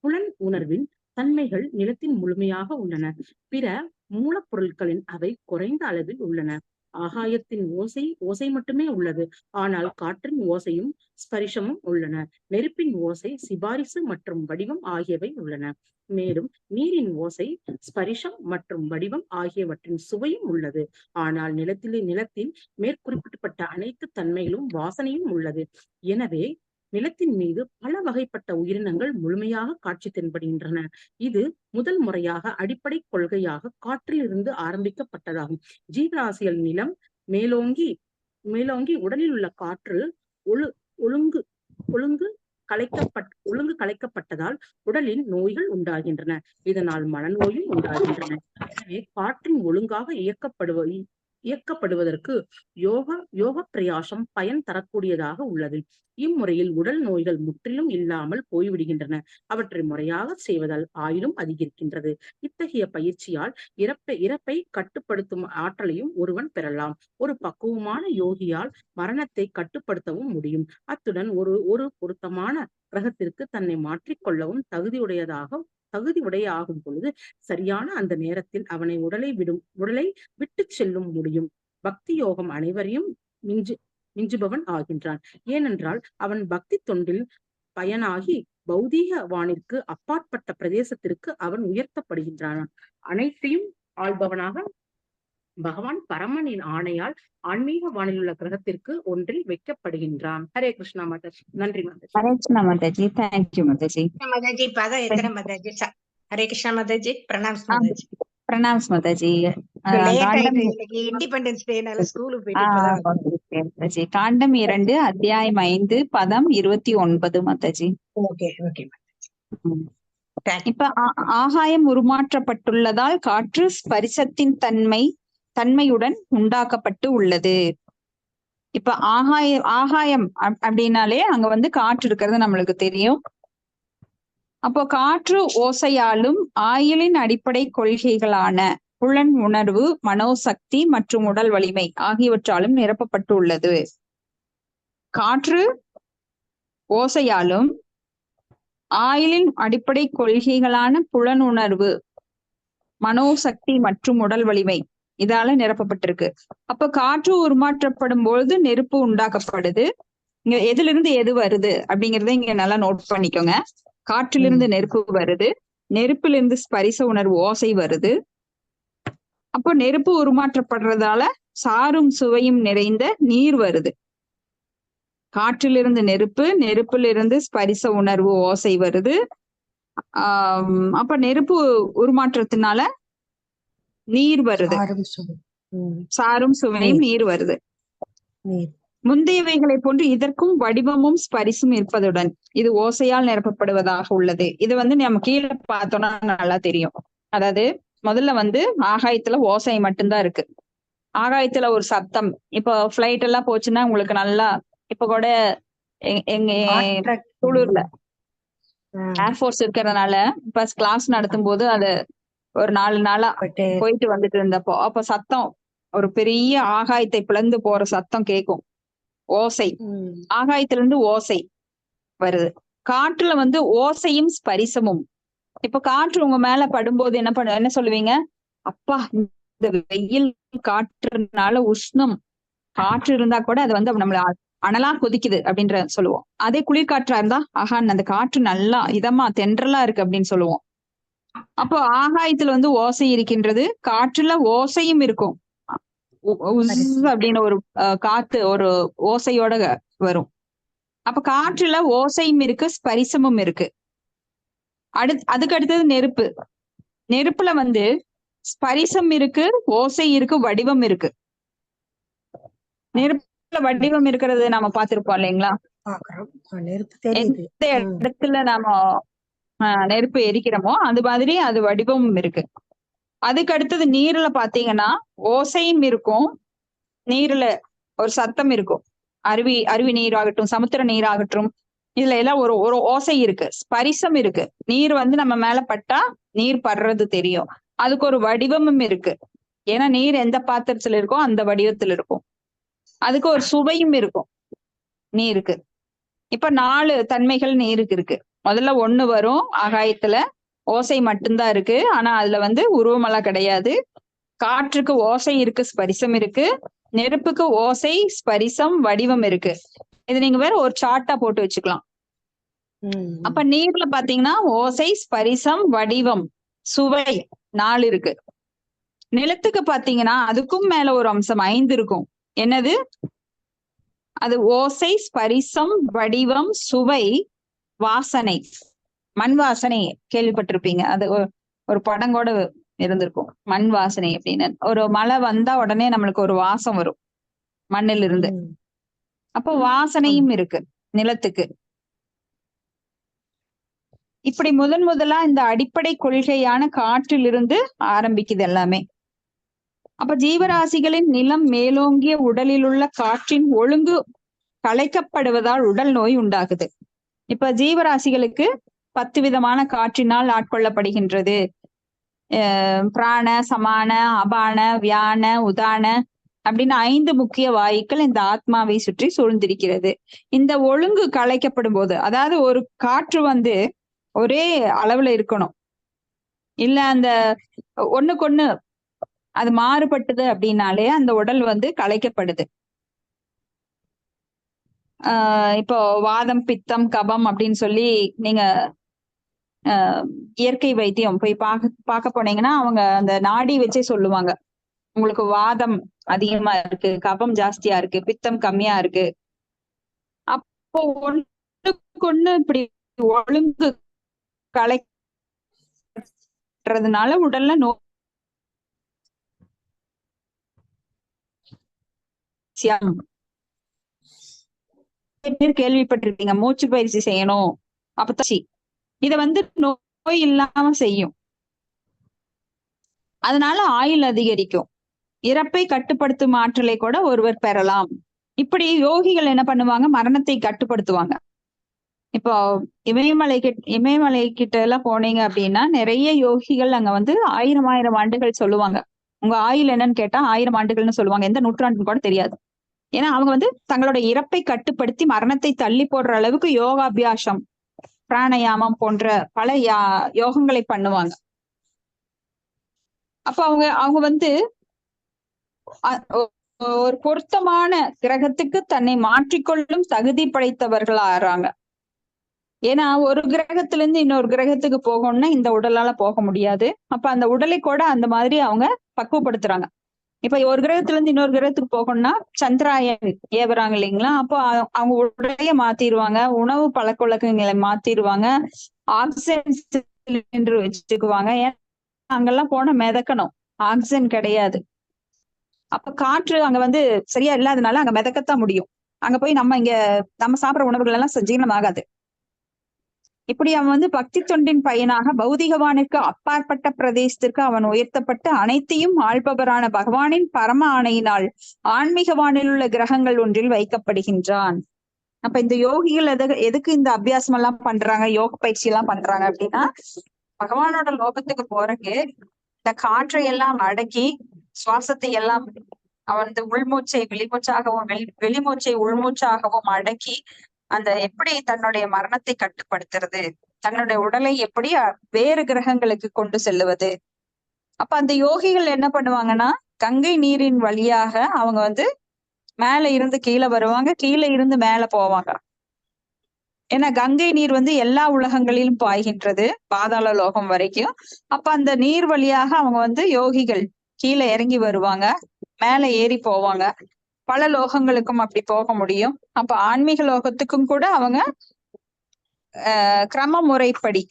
புலன் உணர்வின் தன்மைகள் நிலத்தின் முழுமையாக உள்ளன. பிற மூலப்பொருட்களின் அவை குறைந்த அளவில் உள்ளன. ஆகாயத்தின் ஓசை மட்டுமே உள்ளது. ஆனால் காற்றின் ஓசையும் ஸ்பரிசமும் உள்ளன. நெருப்பின் ஓசை, சிபாரிசு மற்றும் வடிவம் ஆகியவை உள்ளன. மேலும் நீரின் ஓசை, ஸ்பரிசம் மற்றும் வடிவம் ஆகியவற்றின் சுவையும் உள்ளது. ஆனால் நிலத்தில் மேற்குறிப்பிடப்பட்ட அனைத்து தன்மைகளும் வாசனையும் உள்ளது. எனவே நிலத்தின் மீது பல வகைப்பட்ட உயிரினங்கள் முழுமையாக காட்சி தென்படுகின்றன. இது முதல் முறையாக அடிப்படை கொள்கையாக காற்றில் இருந்து ஆரம்பிக்கப்பட்டதாகும். ஜீவராசிகள் நிலம் மேலோங்கி உடலில் உள்ள காற்று ஒழுங்கு கலைக்கப்பட்டதால் உடலின் நோய்கள் உண்டாகின்றன. இதனால் மனநோயும் உண்டாகின்றன. எனவே காற்றின் ஒழுங்காக இயக்கப்படுவதற்கு யோக பிரயாசம் பயன் தரக்கூடியதாக உள்ளது. இம்முறையில் உடல் நோய்கள் முற்றிலும் இல்லாமல் போய்விடுகின்றன. அவற்றை முறையாக செய்வதால் ஆயுளும் அதிகரிக்கின்றது. இத்தகைய பயிற்சியால் இறப்பை கட்டுப்படுத்தும் ஆற்றலையும் ஒருவன் பெறலாம். ஒரு பக்குவமான யோகியால் மரணத்தை கட்டுப்படுத்தவும் முடியும். அத்துடன் ஒரு பொருத்தமான கிரகத்திற்கு தன்னை மாற்றிக்கொள்ளவும் தகுதி ஆகும் பொழுது சரியான அந்த நேரத்தில் அவனை உடலை விட்டு செல்லும் முடியும். பக்தி யோகம் அனைவரையும் மிஞ்சுபவன் ஆகின்றான். ஏனென்றால் அவன் பக்தி தொண்டில் பயனாகி பௌதீக வானிற்கு அப்பாற்பட்ட பிரதேசத்திற்கு அவன் உயர்த்தப்படுகின்றான். அனைத்தையும் ஆள்பவனாக பகவான் பரமனின் ஆணையால் ஆன்மீக வானிலுள்ள கிரகத்திற்கு ஒன்றில் வைக்கப்படுகின்றான். ஹரே கிருஷ்ணா மாதாஜி. நன்றி மாதாஜி. ஹரே கிருஷ்ணா மாதாஜி. தேங்க்யூ மாதாஜி. மாதாஜி பதம் எத்தனை மாதாஜி? ஹரே கிருஷ்ணா மாதாஜி. பிரணாம்ஸ் மாதாஜி. பிரணாம்ஸ் மாதாஜி. இண்டிபெண்டன்ஸ் டேனால ஸ்கூலுக்கு போயிட்டு காண்டம் 2 அத்தியாயம் 5 பதம் 29 மாதாஜி. இப்ப ஆகாயம் உருமாற்றப்பட்டுள்ளதால் காற்று ஸ்பரிசத்தின் தன்மையுடன் உண்டாக்கப்பட்டு உள்ளது. இப்ப ஆகாயம் அப்படின்னாலே அங்க காற்று இருக்கிறது நம்மளுக்கு தெரியும். அப்போ காற்று ஓசையாலும் ஆயுளின் அடிப்படை கொள்கைகளான புலன் உணர்வு, மனோசக்தி மற்றும் உடல் வலிமை ஆகியவற்றாலும் நிரப்பப்பட்டு உள்ளது. காற்று ஓசையாலும் ஆயுளின் அடிப்படை கொள்கைகளான புலனுணர்வு, மனோசக்தி மற்றும் உடல் வலிமை இதால நிரப்பப்பட்டிருக்கு. அப்ப காற்று உருமாற்றப்படும் பொழுது நெருப்பு உண்டாக்கப்படுது. இங்க எதிலிருந்து எது வருது அப்படிங்கறத இங்க நல்லா நோட் பண்ணிக்கோங்க. காற்றிலிருந்து நெருப்பு வருது. நெருப்பிலிருந்து ஸ்பரிச உணர்வு ஓசை வருது. அப்போ நெருப்பு உருமாற்றப்படுறதால சாரும் சுவையும் நிறைந்த நீர் வருது. காற்றிலிருந்து நெருப்பிலிருந்து ஸ்பரிச உணர்வு ஓசை வருது. அப்ப நெருப்பு உருமாற்றத்தினால நீர் வருது. சாரும் சுவையும் நீர் வருது. முந்தையவைகளை போன்று இதற்கும் வடிவமும் ஸ்பரிசும் இருப்பதுடன் இது ஓசையால் நிரப்பப்படுவதாக உள்ளது. இது நம்ம கீழே பார்த்தோம்னா நல்லா தெரியும். அதாவது முதல்ல ஆகாயத்துல ஓசை மட்டும்தான் இருக்கு. ஆகாயத்துல ஒரு சத்தம். இப்போ பிளைட் எல்லாம் போச்சுன்னா உங்களுக்கு நல்லா, இப்ப கூட எங்க குளூர்ல ஏர்போர்ஸ் இருக்கிறதுனால இப்ப கிளாஸ் நடத்தும் போது அது ஒரு 4 நாளா போயிட்டு வந்துட்டு இருந்தப்போ அப்ப சத்தம், ஒரு பெரிய ஆகாயத்தை பிளந்து போற சத்தம் கேட்கும். ஓசை. ஆகாயத்துல இருந்து ஓசை வருது. காற்றுல வந்து ஓசையும் ஸ்பரிசமும். இப்ப காற்று உங்க மேல படும்போது என்ன சொல்லுவீங்க? அப்பா, இந்த வெயில் காற்றுனால உஷ்ணம், காற்று இருந்தா கூட அது வந்து நம்மள அனலா கொதிக்குது அப்படின்ற சொல்லுவோம். அதே குளிர்காற்றா இருந்தா ஆஹா, அந்த காற்று நல்லா இதமா தென்றலா இருக்கு அப்படின்னு சொல்லுவோம். அப்போ ஆகாயத்துல வந்து ஓசை இருக்கின்றது, காற்றுல ஓசையும் இருக்கும். அப்படின்னு ஒரு காத்து ஒரு ஓசையோட வரும். அப்ப காற்றுல ஓசையும் இருக்கு, ஸ்பரிசமும் இருக்கு. அதுக்கு அடுத்தது நெருப்பு. நெருப்புல வந்து ஸ்பரிசம் இருக்கு, ஓசை இருக்கு, வடிவம் இருக்கு. நெருப்புல வடிவம் இருக்கிறது நாம பாத்திருப்போம் இல்லைங்களா? எந்த இடத்துல நாம நெருப்பு எரிக்கிறோமோ அது மாதிரி அது வடிவமும் இருக்கு. அதுக்கு அடுத்தது நீர்ல பாத்தீங்கன்னா ஓசையும் இருக்கும், நீர்ல ஒரு சத்தம் இருக்கும். அருவி நீர் ஆகட்டும், சமுத்திர நீர் ஆகட்டும், இதுல எல்லாம் ஒரு ஒரு ஓசை இருக்கு, ஸ்பரிசம் இருக்கு. நீர் வந்து நம்ம மேல பட்டா நீர் படுறது தெரியும். அதுக்கு ஒரு வடிவமும் இருக்கு. ஏன்னா நீர் எந்த பாத்திரத்துல இருக்கோ அந்த வடிவத்துல இருக்கும். அதுக்கு ஒரு சுவையும் இருக்கும் நீருக்கு. இப்ப 4 தன்மைகள் நீருக்கு இருக்கு. முதல்ல 1 வரும் ஆகாயத்துல, ஓசை மட்டும்தான் இருக்கு. ஆனா அதுல வந்து உருவமெல்லாம் கிடையாது. காற்றுக்கு ஓசை இருக்கு, ஸ்பரிசம் இருக்கு. நெருப்புக்கு ஓசை, ஸ்பரிசம், வடிவம் இருக்கு. இது நீங்க வேற ஒரு சார்ட்டா போட்டு வச்சுக்கலாம். அப்ப நீர்ல பாத்தீங்கன்னா ஓசை, ஸ்பரிசம், வடிவம், சுவை 4 இருக்கு. நிலத்துக்கு பாத்தீங்கன்னா அதுக்கும் மேல ஒரு அம்சம் 5 இருக்கும். என்னது அது? ஓசை, ஸ்பரிசம், வடிவம், சுவை, வாசனை. மண் வாசனை கேள்விப்பட்டிருப்பீங்க. அது ஒரு படம் கூட இருந்திருக்கும், மண் வாசனை அப்படின்னு. ஒரு மழை வந்தா உடனே நம்மளுக்கு ஒரு வாசம் வரும் மண்ணில் இருந்து. அப்போ வாசனையும் இருக்கு நிலத்துக்கு. இப்படி முதலா இந்த அடிப்படை கொள்கையான காற்றிலிருந்து ஆரம்பிக்குது எல்லாமே. அப்ப ஜீவராசிகளின் நிலம் மேலோங்கிய உடலில் உள்ள காற்றின் ஒழுங்கு கலைக்கப்படுவதால் உடல் நோய் உண்டாகுது. இப்ப ஜீவராசிகளுக்கு 10 விதமான காற்றினால் ஆட்கொள்ளப்படுகின்றது. பிராண, சமான, அபான, வியான, உதான அப்படின்னு 5 முக்கிய வாயுக்கள் இந்த ஆத்மாவை சுற்றி சூழ்ந்திருக்கிறது. இந்த ஒழுங்கு கலைக்கப்படும் போது, அதாவது ஒரு காற்று வந்து ஒரே அளவுல இருக்கணும், இல்ல அந்த ஒண்ணுக்கொண்ணு அது மாறுபட்டது அப்படின்னாலே அந்த உடல் வந்து கலைக்கப்படுது. இப்போ வாதம், பித்தம், கபம் அப்படின்னு சொல்லி நீங்க இயற்கை வைத்தியம் போய் பார்க்க போனீங்கன்னா அவங்க அந்த நாடி வச்சே சொல்லுவாங்க, உங்களுக்கு வாதம் அதிகமா இருக்கு, கபம் ஜாஸ்தியா இருக்கு, பித்தம் கம்மியா இருக்கு. அப்போ ஒண்ணுக்கொண்ணு இப்படி ஒழுங்கு கலைக்கிறதுனால உடல்ல கேள்விப்பட்டிருப்பீங்க, மூச்சு பயிற்சி செய்யணும் அப்பதான் இத வந்து நோய் இல்லாம செய்யும். அதனால ஆயுள் அதிகரிக்கும். இறப்பை கட்டுப்படுத்தும் ஆற்றலை கூட ஒருவர் பெறலாம். இப்படி யோகிகள் என்ன பண்ணுவாங்க? மரணத்தை கட்டுப்படுத்துவாங்க. இப்போ இமயமலை கிட்ட எல்லாம் போனீங்க அப்படின்னா நிறைய யோகிகள் அங்க வந்து 1000 ஆண்டுகள் சொல்லுவாங்க. உங்க ஆயுள் என்னன்னு கேட்டா 1000 ஆண்டுகள்னு சொல்லுவாங்க. எந்த நூற்றாண்டுன்னு கூட தெரியாது. ஏன்னா அவங்க வந்து தங்களோட இறப்பை கட்டுப்படுத்தி மரணத்தை தள்ளி போடுற அளவுக்கு யோகாபியாசம், பிராணயாமம் போன்ற பல யோகங்களை பண்ணுவாங்க. அப்ப அவங்க வந்து ஒரு பொருத்தமான கிரகத்துக்கு தன்னை மாற்றிக்கொள்ளும் தகுதி படைத்தவர்களா ஆறாங்க. ஏன்னா ஒரு கிரகத்துல இருந்து இன்னொரு கிரகத்துக்கு போகணும்னா இந்த உடலால போக முடியாது. அப்ப அந்த உடலை கூட அந்த மாதிரி அவங்க பக்குவப்படுத்துறாங்க. இப்ப ஒரு கிரகத்துல இருந்து இன்னொரு கிரகத்துக்கு போகணும்னா சந்திராயன் ஏவுறாங்க இல்லைங்களா? அப்போ அவங்க உடலைய மாத்திருவாங்க, உணவு பழக்க வழக்கங்களை மாத்திருவாங்க, ஆக்சிஜன் சிலிண்டர் வச்சுக்குவாங்க. ஏன்னா அங்கெல்லாம் போன மிதக்கணும், ஆக்சிஜன் கிடையாது. அப்ப காற்று அங்க வந்து சரியா இல்லாதனால அங்க மிதக்கத்தான் முடியும். அங்க போய் நம்ம சாப்பிடுற உணவுகள் எல்லாம் ஜீரணம் ஆகாது. இப்படி அவன் வந்து பக்தி தொண்டின் பயனாக பௌதிகவானிற்கு அப்பாற்பட்ட பிரதேசத்திற்கு அவன் உயர்த்தப்பட்டு அனைத்தையும் ஆள்பவரான பகவானின் பரம ஆணையினால் ஆன்மீக வானில் உள்ள கிரகங்கள் ஒன்றில் வைக்கப்படுகின்றான். அப்ப இந்த யோகிகள் எதுக்கு இந்த அபியாசம் எல்லாம் பண்றாங்க, யோக பயிற்சி எல்லாம் பண்றாங்க அப்படின்னா, பகவானோட லோகத்துக்கு போறக்கு இந்த காற்றை எல்லாம் அடக்கி சுவாசத்தை எல்லாம் அவன் வந்து உள்மூச்சை வெளிமூச்சாகவும் வெளிமூச்சை உள்மூச்சாகவும் அடக்கி அந்த எப்படி தன்னுடைய மரணத்தை கட்டுப்படுத்துறது, தன்னுடைய உடலை எப்படி வேறு கிரகங்களுக்கு கொண்டு செல்லுவது. அப்ப அந்த யோகிகள் என்ன பண்ணுவாங்கன்னா கங்கை நீரின் வழியாக அவங்க வந்து மேல இருந்து கீழே வருவாங்க, கீழே இருந்து மேல போவாங்க. ஏன்னா கங்கை நீர் வந்து எல்லா உலகங்களிலும் பாய்கின்றது, பாதாள லோகம் வரைக்கும். அப்ப அந்த நீர் வழியாக அவங்க வந்து யோகிகள் கீழே இறங்கி வருவாங்க, மேல ஏறி போவாங்க. பல லோகங்களுக்கும் அப்படி போக முடியும். அப்ப ஆன்மீக லோகத்துக்கும் கூட அவங்க கிரம முறைப்படி,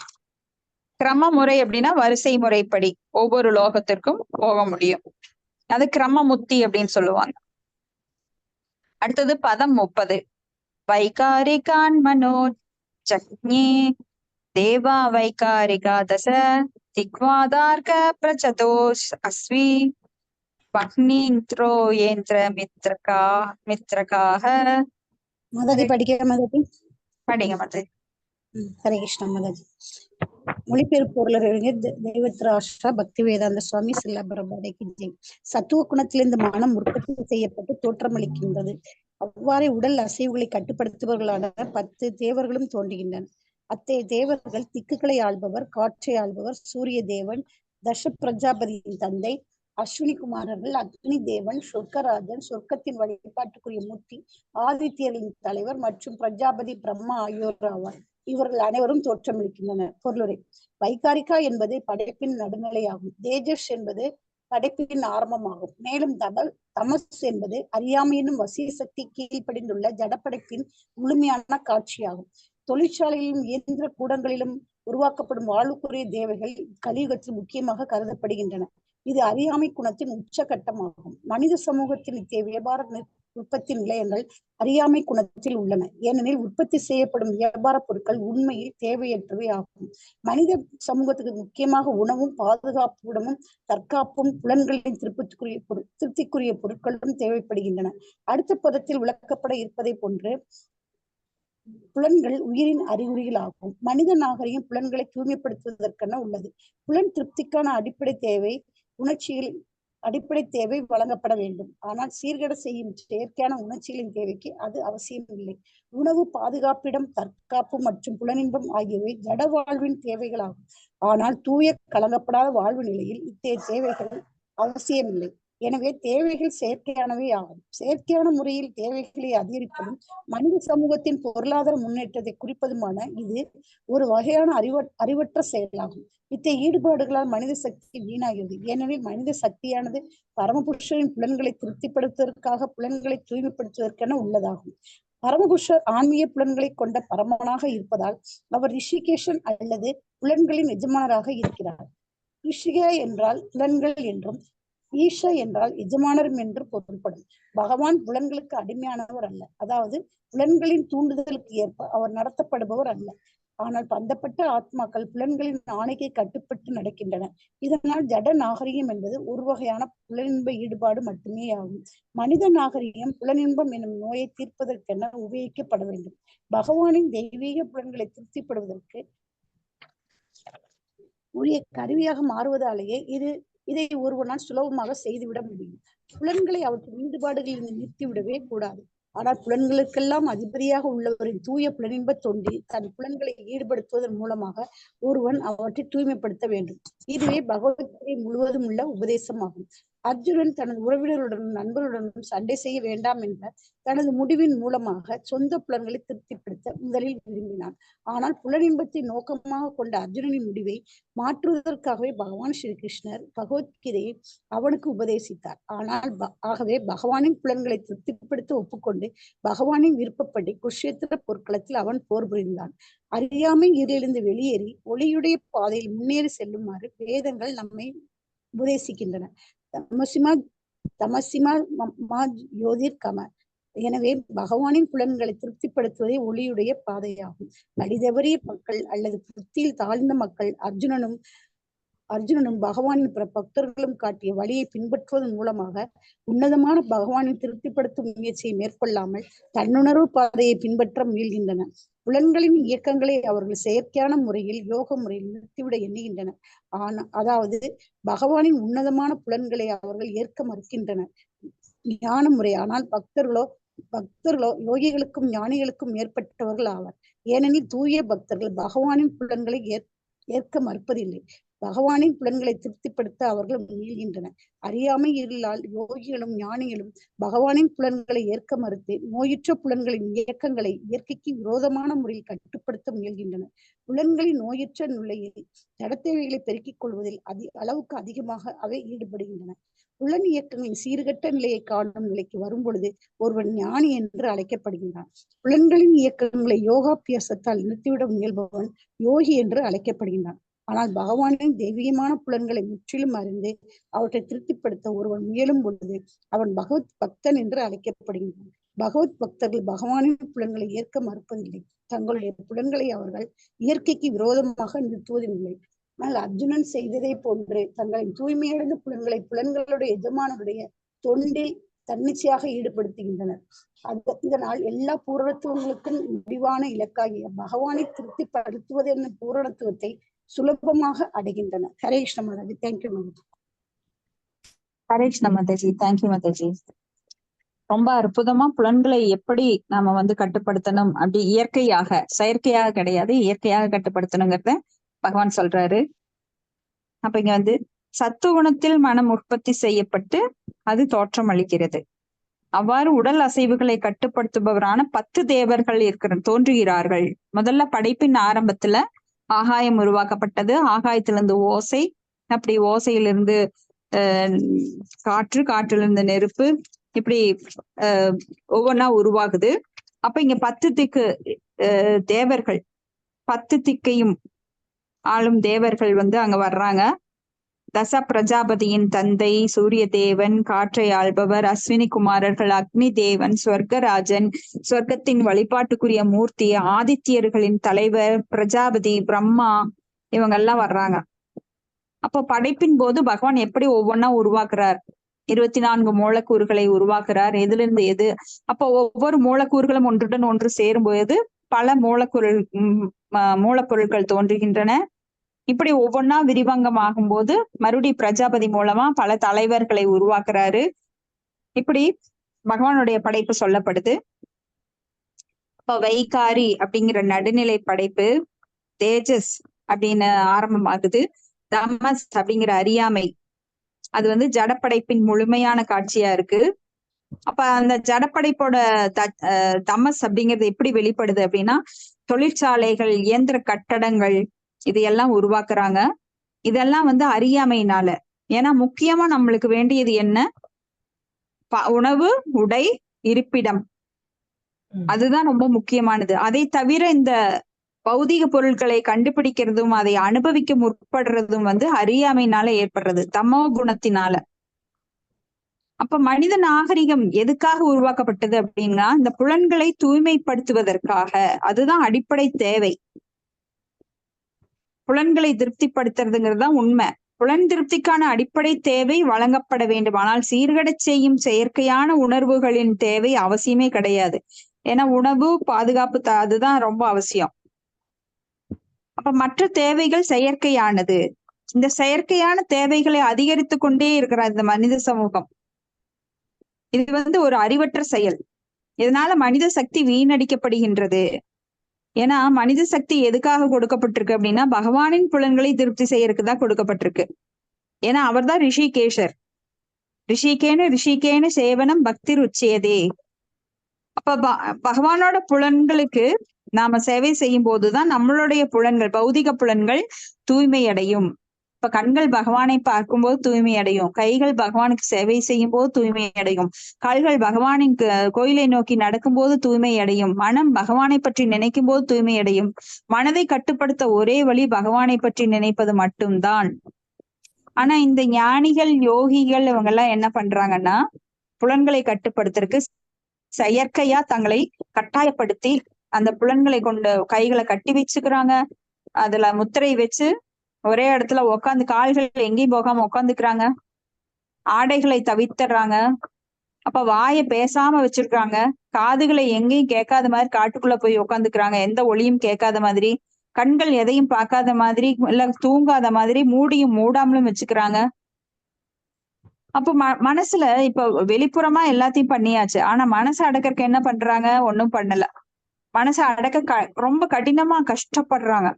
கிரம முறை அப்படின்னா வரிசை முறைப்படி ஒவ்வொரு லோகத்திற்கும் போக முடியும். அது கிரம முத்தி அப்படின்னு சொல்லுவாங்க. அடுத்தது பதம் 30. வைகாரிகான் மனோ ஜக்ஞே தேவா வைகாரிகா தச திக்வாதார்க பிரச்சதோஸ் அஸ்வி பக்னீந்திரோ ஏந்திர மித்ரகாக. மாதாஜி படிக்க மாதாஜி. படிங்க மாதாஜி. ஹரே கிருஷ்ணா மாதாஜி. மொழிபெயர்ப்பு தெய்வத்ராஷ்டிரா பக்தி வேதாந்த சுவாமி சில பிரபாதைக்கு ஜெய். சத்துவ குணத்திலிருந்து மனம் உற்பத்தி செய்யப்பட்டு தோற்றமளிக்கின்றது. அவ்வாறே உடல் அசைவுகளை கட்டுப்படுத்துபவர்களான 10 தேவர்களும் தோன்றுகின்றனர். அத்தகைய தேவர்கள் திக்குகளை ஆள்பவர், காற்றை ஆள்பவர், சூரிய தேவன், தச பிரஜாபதியின் தந்தை, அஸ்வினி குமாரர்கள், அக்னி தேவன், சொர்க்கராஜன், சொர்க்கத்தின் வழிபாட்டுக்குரிய மூர்த்தி, ஆதித்யர்களின் தலைவர் மற்றும் பிரஜாபதி பிரம்மா ஆகியோர் ஆவார். இவர்கள் அனைவரும் தோற்றமளிக்கின்றனர். பொருளுரை. வைகாரிகா என்பது படைப்பின் நடுநிலையாகும். தேஜஸ் என்பது படைப்பின் ஆரம்பமாகும். மேலும் தமஸ் என்பது அறியாமையினும் வசிய சக்தி கீழ்ப்படிந்துள்ள ஜடப்படைப்பின் முழுமையான காட்சியாகும். தொழிற்சாலைகளிலும் இயந்திர கூடங்களிலும் உருவாக்கப்படும் வாழ்வுக்குரிய தேவைகள் கலியுகத்தில் முக்கியமாக கருதப்படுகின்றன. இது அறியாமை குணத்தின் உச்சகட்டமாகும். மனித சமூகத்தின் இத்தகைய வியாபார உற்பத்தி நிலையங்கள் அறியாமை குணத்தில் உள்ளன. ஏனெனில் உற்பத்தி செய்யப்படும் வியாபார பொருட்கள் உண்மையில் தேவையற்றவை ஆகும். மனித சமூகத்துக்கு முக்கியமாக உணவும் பாதுகாப்புடமும் தற்காப்பும் புலன்களின் திருப்திக்குரிய பொருட்களும் தேவைப்படுகின்றன. அடுத்த பதத்தில் விளக்கப்பட இருப்பதை போன்று புலன்கள் உயிரின் அறிகுறிகள் ஆகும். மனித நாகரிகம் புலன்களை தூய்மைப்படுத்துவதற்கென உள்ளது. புலன் திருப்திக்கான அடிப்படை தேவை வழங்கப்பட வேண்டும். ஆனால் சீர்கேடு செய்யும் செயற்கையான உணர்ச்சிகளின் தேவைக்கு அது அவசியம் இல்லை. உணவு, பாதுகாப்பிடம், தற்காப்பு மற்றும் புலனின்பம் ஆகியவை ஜட வாழ்வின் தேவைகளாகும். ஆனால் தூய கலங்கப்படாத வாழ்வு நிலையில் இத்தகைய தேவைகள் அவசியமில்லை. எனவே தேவைகள் செயற்கையானவை ஆகும். செயற்கையான முறையில் தேவைகளை அதிகரிப்பதும் மனித சமூகத்தின் பொருளாதார முன்னேற்றத்தை குறிப்பதுமான இது ஒரு வகையான அறிவற்ற செயலாகும். இத்தகைய ஈடுபாடுகளால் மனித சக்தி வீணாகிறது. ஏனெனில் மனித சக்தியானது பரமபுருஷரின் புலன்களை திருப்திப்படுத்துவதற்காக புலன்களை தூய்மைப்படுத்துவதற்கென உள்ளதாகும். பரமபுருஷர் ஆன்மீக புலன்களை கொண்ட பரமனாக இருப்பதால் அவர் ரிஷிகேஷன் அல்லது புலன்களின் எஜமானராக இருக்கிறார். ரிஷிக என்றால் புலன்கள் என்றும், ஈஷ என்றால் எஜமானர் என்று பொருள்படும். பகவான் புலன்களுக்கு அடிமையானவர் அல்ல. அதாவது புலன்களின் தூண்டுதலுக்கு ஏற்ப அவர் நடத்தப்படுபவர் அல்ல. ஆனால் பந்தப்பட்ட ஆத்மாக்கள் புலன்களின் ஆணைக்கு கட்டுப்பட்டு நடக்கின்றன. இதனால் ஜட நாகரிகம் என்பது ஒரு வகையான புலனின்ப ஈடுபாடு மட்டுமே ஆகும். மனித நாகரிகம் புலனின்பம் எனும் நோயை தீர்ப்பதற்கென உபயோகிக்கப்பட வேண்டும். பகவானின் தெய்வீக புலன்களை திருப்திப்படுவதற்கு உரிய கருவியாக மாறுவதாலேயே இதை ஒருவனால் சுலபமாக செய்துவிட முடியும். புலன்களை அவற்றின் ஈடுபாடுகளில் நிறுத்திவிடவே கூடாது. ஆனால் புலன்களுக்கெல்லாம் அதிபதியாக உள்ளவரின் தூய புலனின்ப தொண்டி தன் புலன்களை ஈடுபடுத்துவதன் மூலமாக ஒருவன் அவற்றை தூய்மைப்படுத்த வேண்டும். இதுவே பகவத்கீதை முழுவதும் உள்ள உபதேசமாகும். அர்ஜுனன் தனது உறவினருடனும் நண்பருடனும் சண்டை செய்ய வேண்டாம் என்ற தனது முடிவின் மூலமாக சொந்த புலன்களை திருப்திப்படுத்த முதலில் விரும்பினான். ஆனால் புலனின்பத்தை நோக்கமாக கொண்ட அர்ஜுனனின் முடிவை மாற்றுவதற்காகவே பகவான் ஸ்ரீ கிருஷ்ணர் பகவத்கீதையை அவனுக்கு உபதேசித்தார். ஆகவே பகவானின் புலன்களை திருப்திப்படுத்த ஒப்புக்கொண்டு பகவானின் விருப்பப்படி குருஷேத்திர போர்க்களத்தில் அவன் போர் புரிந்தான். அறியாமை இருளிலிருந்து வெளியேறி ஒளியுடைய பாதையில் முன்னேறி செல்லுமாறு வேதங்கள் நம்மை உபதேசிக்கின்றன. தமசிமா யோதிர் கம. எனவே பகவானின் புலன்களை திருப்திப்படுத்துவதே ஒளியுடைய பாதையாகும். வழிதவறிய மக்கள் அல்லது புத்தியில் தாழ்ந்த மக்கள் அர்ஜுனனும் பகவானின் பிற பக்தர்களும் காட்டிய வழியை பின்பற்றுவதன் மூலமாக உன்னதமான பகவானின் திருப்திப்படுத்தும் முயற்சியை மேற்கொள்ளாமல் தன்னுணர்வு பாதையை பின்பற்ற முயல்கின்றனர். புலன்களின் இயக்கங்களை அவர்கள் செயற்கையான முறையில் யோக முறையில் நிறுத்திவிட எண்ணுகின்றனர். அதாவது பகவானின் உன்னதமான புலன்களை அவர்கள் ஏற்க மறுக்கின்றனர். ஞான முறை. ஆனால் பக்தர்களோ யோகிகளுக்கும் ஞானிகளுக்கும் மேற்பட்டவர்கள் ஆவார். ஏனெனில் தூய பக்தர்கள் பகவானின் புலன்களை ஏற்க மறுப்பதில்லை. பகவானின் புலன்களை திருப்திப்படுத்த அவர்கள் முயல்கின்றனர். அறியாமை இருளால் யோகிகளும் ஞானிகளும் பகவானின் புலன்களை ஏற்க மறுத்து நோயுற்ற புலன்களின் இயக்கங்களை இயற்கைக்கு விரோதமான முறையில் கட்டுப்படுத்த முயல்கின்றனர். புலன்களின் நோயுற்ற நிலையில் நடத்தேவைகளை பெருக்கிக் கொள்வதில் அளவுக்கு அதிகமாக அவை ஈடுபடுகின்றன. புலன் இயக்கங்களின் சீர்கட்ட நிலையை காணும் நிலைக்கு வரும் பொழுது ஒருவன் ஞானி என்று அழைக்கப்படுகின்றான். புலன்களின் இயக்கங்களை யோகாபியாசத்தால் நிறுத்திவிட முயல்பவன் யோகி என்று அழைக்கப்படுகின்றான். ஆனால் பகவானின் தெய்வீகமான புலன்களை முற்றிலும் அறிந்து அவற்றை திருப்திப்படுத்த ஒருவன் முயலும் பொழுது அவன் பகவத் பக்தன் என்று அழைக்கப்படுகின்றான். பகவத் பக்தர்கள் பகவானின் புலன்களை ஏற்க மறுப்பதில்லை. தங்களுடைய புலன்களை அவர்கள் இயற்கைக்கு விரோதமாக நிறுத்துவதில்லை. ஆனால் அர்ஜுனன் செய்ததை போன்று தங்களின் தூய்மையடைந்த புலன்களுடைய எஜமானருடைய தொண்டில் தன்னிச்சையாக ஈடுபடுத்துகின்றனர். இதனால் எல்லா பூரணத்துவங்களுக்கும் முடிவான இலக்காகிய பகவானை திருப்திப்படுத்துவது என்ற பூரணத்துவத்தை சுலபமாக அடைகின்றனர். ஹரே கிருஷ்ண மாதாஜி. தேங்க்யூ மாதாஜி. ஹரே கிருஷ்ண மாதாஜி. தேங்க்யூ மாதாஜி. ரொம்ப அற்புதமா புலன்களை எப்படி நாம கட்டுப்படுத்தணும், அப்படி இயற்கையாக, செயற்கையாக கிடையாது, இயற்கையாக கட்டுப்படுத்தணுங்கிறத பகவான் சொல்றாரு. அப்ப இங்க சத்துவகுணத்தில் மனம் உற்பத்தி செய்யப்பட்டு அது தோற்றம் அளிக்கிறது. அவ்வாறு உடல் அசைவுகளை கட்டுப்படுத்துபவரான 10 தேவர்கள் தோன்றுகிறார்கள். முதல்ல படைப்பின் ஆரம்பத்துல ஆகாயம் உருவாக்கப்பட்டது. ஆகாயத்திலிருந்து ஓசை, அப்படி ஓசையிலிருந்து காற்றிலிருந்து நெருப்பு, இப்படி ஒவ்வொன்னா உருவாகுது. அப்ப இங்க 10 திக்கு தேவர்கள், 10 திக்கையும் ஆளும் தேவர்கள் அங்க வர்றாங்க. தச பிரஜாபதியின் தந்தை சூரிய தேவன், காற்றை ஆள்பவர், அஸ்வினி குமாரர்கள், அக்னி தேவன், ஸ்வர்கராஜன், சொர்க்கத்தின் வழிபாட்டுக்குரிய மூர்த்தி, ஆதித்யர்களின் தலைவர் பிரஜாபதி, பிரம்மா, இவங்க எல்லாம் வர்றாங்க. அப்போ படைப்பின் போது பகவான் எப்படி ஒவ்வொன்னா உருவாக்குறார், 24 மூலக்கூறுகளை உருவாக்குறார். எதுல இருந்து எது, அப்போ ஒவ்வொரு மூலக்கூறுகளும் ஒன்றுடன் ஒன்று சேரும்போது பல மூலப்பொருட்கள் தோன்றுகின்றன. இப்படி ஒவ்வொன்னா விரிவாங்கமாகும் போது மறுபடி பிரஜாபதி மூலமா பல தலைவர்களை உருவாக்குறாரு. இப்படி பகவானுடைய படைப்பு சொல்லப்படுது. இப்ப வைகாரி அப்படிங்கிற நடுநிலை படைப்பு, தேஜஸ் அப்படின்னு ஆரம்பமாகுது. தமஸ் அப்படிங்கிற அறியாமை, அது ஜடப்படைப்பின் முழுமையான காட்சியா இருக்கு. அப்ப அந்த ஜடப்படைப்போட தமஸ் அப்படிங்கிறது எப்படி வெளிப்படுது அப்படின்னா, தொழிற்சாலைகள், இயந்திர கட்டடங்கள், இதையெல்லாம் உருவாக்குறாங்க. இதெல்லாம் அறியாமையினால. ஏன்னா முக்கியமா நம்மளுக்கு வேண்டியது என்ன? உணவு, உடை, இருப்பிடம். அதுதான் ரொம்ப முக்கியமானது. அதை தவிர இந்த பௌதிக பொருட்களை கண்டுபிடிக்கிறதும் அதை அனுபவிக்க முற்படுறதும் அறியாமையினால ஏற்படுறது, தமோ குணத்தினால. அப்ப மனித நாகரிகம் எதுக்காக உருவாக்கப்பட்டது அப்படின்னா, இந்த புலன்களை தூய்மைப்படுத்துவதற்காக. அதுதான் அடிப்படை தேவை. புலன்களை திருப்திப்படுத்துறதுங்கிறது தான் உண்மை. புலன் திருப்திக்கான அடிப்படை தேவை வழங்கப்பட வேண்டும். ஆனால் சீர்கடை செய்யும் செயற்கையான உணர்வுகளின் தேவை அவசியமே கிடையாது. ஏன்னா உணவு, பாதுகாப்பு அதுதான் ரொம்ப அவசியம். அப்ப மற்ற தேவைகள் செயற்கையானது. இந்த செயற்கையான தேவைகளை அதிகரித்து கொண்டே இருக்கிற இந்த மனித சமூகம், இது ஒரு அறிவற்ற செயல். இதனால மனித சக்தி வீணடிக்கப்படுகின்றது. ஏன்னா மனித சக்தி எதுக்காக கொடுக்கப்பட்டிருக்கு அப்படின்னா, பகவானின் புலன்களை திருப்தி செய்யறதுக்கு தான் கொடுக்கப்பட்டிருக்கு. ஏன்னா அவர் தான் ரிஷிகேஷர். ரிஷிகேன சேவனம் பக்தி ருச்சியதே. அப்ப பகவானோட புலன்களுக்கு நாம சேவை செய்யும் போதுதான் நம்மளுடைய புலன்கள், பௌதிக புலன்கள் தூய்மை அடையும். இப்ப கண்கள் பகவானை பார்க்கும்போது தூய்மை அடையும், கைகள் பகவானுக்கு சேவை செய்யும் போது தூய்மை அடையும், கால்கள் பகவானின் கோயிலை நோக்கி நடக்கும்போது தூய்மை அடையும், மனம் பகவானை பற்றி நினைக்கும் போது தூய்மை அடையும். மனதை கட்டுப்படுத்த ஒரே வழி பகவானை பற்றி நினைப்பது மட்டும்தான். ஆனா இந்த ஞானிகள், யோகிகள், இவங்க எல்லாம் என்ன பண்றாங்கன்னா, புலன்களை கட்டுப்படுத்துறதுக்கு செயற்கையா தங்களை கட்டாயப்படுத்தி அந்த புலன்களை கொண்டு கைகளை கட்டி வச்சுக்கிறாங்க. அதுல முத்திரை வச்சு ஒரே இடத்துல உட்காந்து, கால்கள் எங்கேயும் போகாம உட்காந்துக்கிறாங்க. ஆடைகளை தவிர்த்துறாங்க. அப்ப வாயை பேசாம வச்சிருக்காங்க. காதுகளை எங்கேயும் கேட்காத மாதிரி காட்டுக்குள்ள போய் உட்காந்துக்கிறாங்க, எந்த ஒளியும் கேட்காத மாதிரி. கண்கள் எதையும் பார்க்காத மாதிரி, இல்ல தூங்காத மாதிரி மூடியும் மூடாமலும் வச்சுக்கிறாங்க. அப்ப மனசுல இப்ப வெளிப்புறமா எல்லாத்தையும் பண்ணியாச்சு. ஆனா மனசை அடக்கறதுக்கு என்ன பண்றாங்க? ஒண்ணும் பண்ணல. மனசை அடக்க ரொம்ப கடினமா கஷ்டப்படுறாங்க.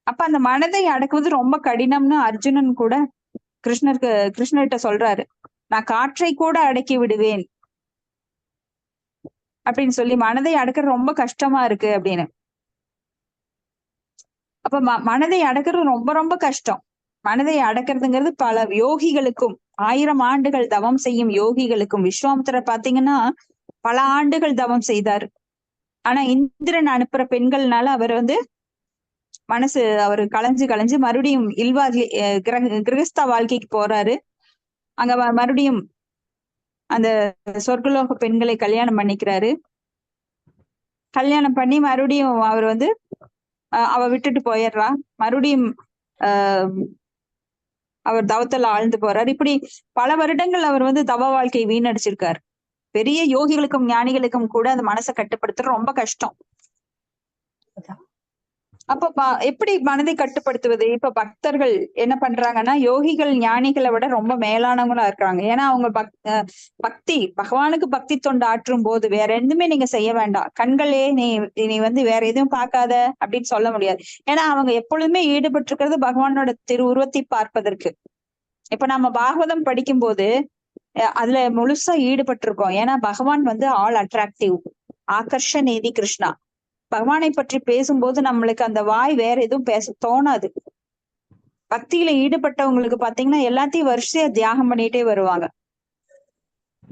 அப்ப அந்த மனதை அடக்குவது ரொம்ப கடினம்னு அர்ஜுனன் கூட கிருஷ்ணர்கிட்ட சொல்றாரு. நான் காற்றை கூட அடக்கி விடுவேன் அப்படின்னு சொல்லி, மனதை அடக்கிறது ரொம்ப கஷ்டமா இருக்கு அப்படின்னு. அப்ப மனதை அடக்கிறது ரொம்ப ரொம்ப கஷ்டம். மனதை அடக்கிறதுங்கிறது பல யோகிகளுக்கும் 1000 ஆண்டுகள் தவம் செய்யும் யோகிகளுக்கும், விஸ்வாமித்திரர் பாத்தீங்கன்னா பல ஆண்டுகள் தவம் செய்தாரு. ஆனா இந்திரன் அனுப்புற பெண்கள்னால அவர் மனசு அவரு களைஞ்சு மறுபடியும் கிரகஸ்த வாழ்க்கைக்கு போறாரு. அங்க மறுபடியும் அந்த சொர்க்கலோக பெண்களை கல்யாணம் பண்ணிக்கிறாரு. கல்யாணம் பண்ணி மறுபடியும் அவர் அவ விட்டுட்டு போயிடுறா. மறுபடியும் அவர் தவத்துல ஆழ்ந்து போறாரு. இப்படி பல வருடங்கள் அவர் தவ வாழ்க்கை வீணடிச்சிருக்காரு. பெரிய யோகிகளுக்கும் ஞானிகளுக்கும் கூட அந்த மனசை கட்டுப்படுத்துறது ரொம்ப கஷ்டம். அப்ப எப்படி மனதை கட்டுப்படுத்துவது? இப்ப பக்தர்கள் என்ன பண்றாங்கன்னா, யோகிகள் ஞானிகளை விட ரொம்ப மேலானவங்களா இருக்காங்க. ஏன்னா அவங்க பக்தி பகவானுக்கு பக்தி தொண்டு ஆற்றும் போது வேற எதுவுமே நீங்க செய்ய வேண்டாம். கண்களே நீ வேற எதுவும் பார்க்காத அப்படின்னு சொல்ல முடியாது. ஏன்னா அவங்க எப்பொழுதுமே ஈடுபட்டு இருக்கிறது பகவானோட திருவுருவத்தை பார்ப்பதற்கு. இப்ப நம்ம பாகவதம் படிக்கும் போது அதுல முழுசா ஈடுபட்டு இருக்கோம். ஏன்னா பகவான் ஆல் அட்ராக்டிவ், ஆகர்ஷணேதி கிருஷ்ணா. பகவானை பற்றி பேசும்போது நம்மளுக்கு அந்த வாய் வேற எதுவும் பேச தோணாது. பக்தியில ஈடுபட்டவங்களுக்கு பாத்தீங்கன்னா எல்லாத்தையும் வரிசையா தியாகம் பண்ணிட்டே வருவாங்க.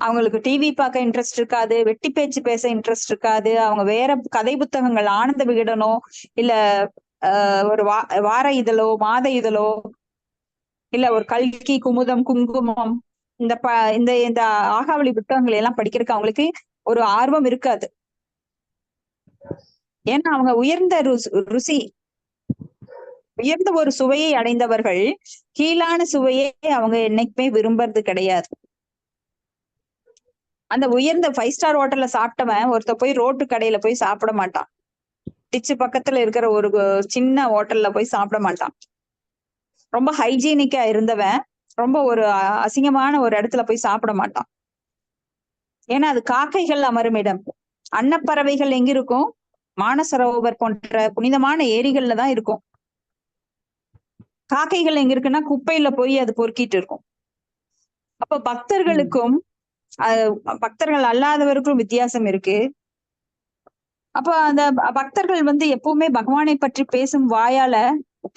அவங்களுக்கு டிவி பார்க்க இன்ட்ரெஸ்ட் இருக்காது, வெட்டி பேச்சு பேச இன்ட்ரெஸ்ட் இருக்காது. அவங்க வேற கதை புத்தகங்கள், ஆனந்த விகடனோ இல்ல ஒரு வார இதழோ மாத இதழோ இல்ல ஒரு கல்கி, குமுதம், குங்குமம், இந்த ஆகாவளி புத்தகங்கள் எல்லாம் படிக்கிறதுக்கு அவங்களுக்கு ஒரு ஆர்வம் இருக்காது. ஏன்னா அவங்க உயர்ந்த ருசி, உயர்ந்த ஒரு சுவையை அடைந்தவர்கள் கீழான சுவையை அவங்க என்னைக்குமே விரும்புறது கிடையாது. அந்த உயர்ந்த 5 ஸ்டார் ஹோட்டல்ல சாப்பிட்டவன் ஒருத்த போய் ரோட்டு கடையில போய் சாப்பிட மாட்டான். டிச்சு பக்கத்துல இருக்கிற ஒரு சின்ன ஹோட்டல்ல போய் சாப்பிட மாட்டான். ரொம்ப ஹைஜீனிக்கா இருந்தவன் ரொம்ப ஒரு அசிங்கமான ஒரு இடத்துல போய் சாப்பிட மாட்டான். ஏன்னா அது காக்கைகள் அமரும் இடம். அன்னப்பறவைகள் எங்க இருக்கும்? மானசரோவர் போன்ற புனிதமான ஏரிகள்ல தான் இருக்கும். காக்கைகள் எங்க இருக்குன்னா குப்பையில போய் அது பொறுக்கிட்டு இருக்கும். அப்ப பக்தர்களுக்கும் பக்தர்கள் அல்லாதவருக்கும் வித்தியாசம் இருக்கு. அப்ப அந்த பக்தர்கள் எப்பவுமே பகவானை பற்றி பேசும் வாயால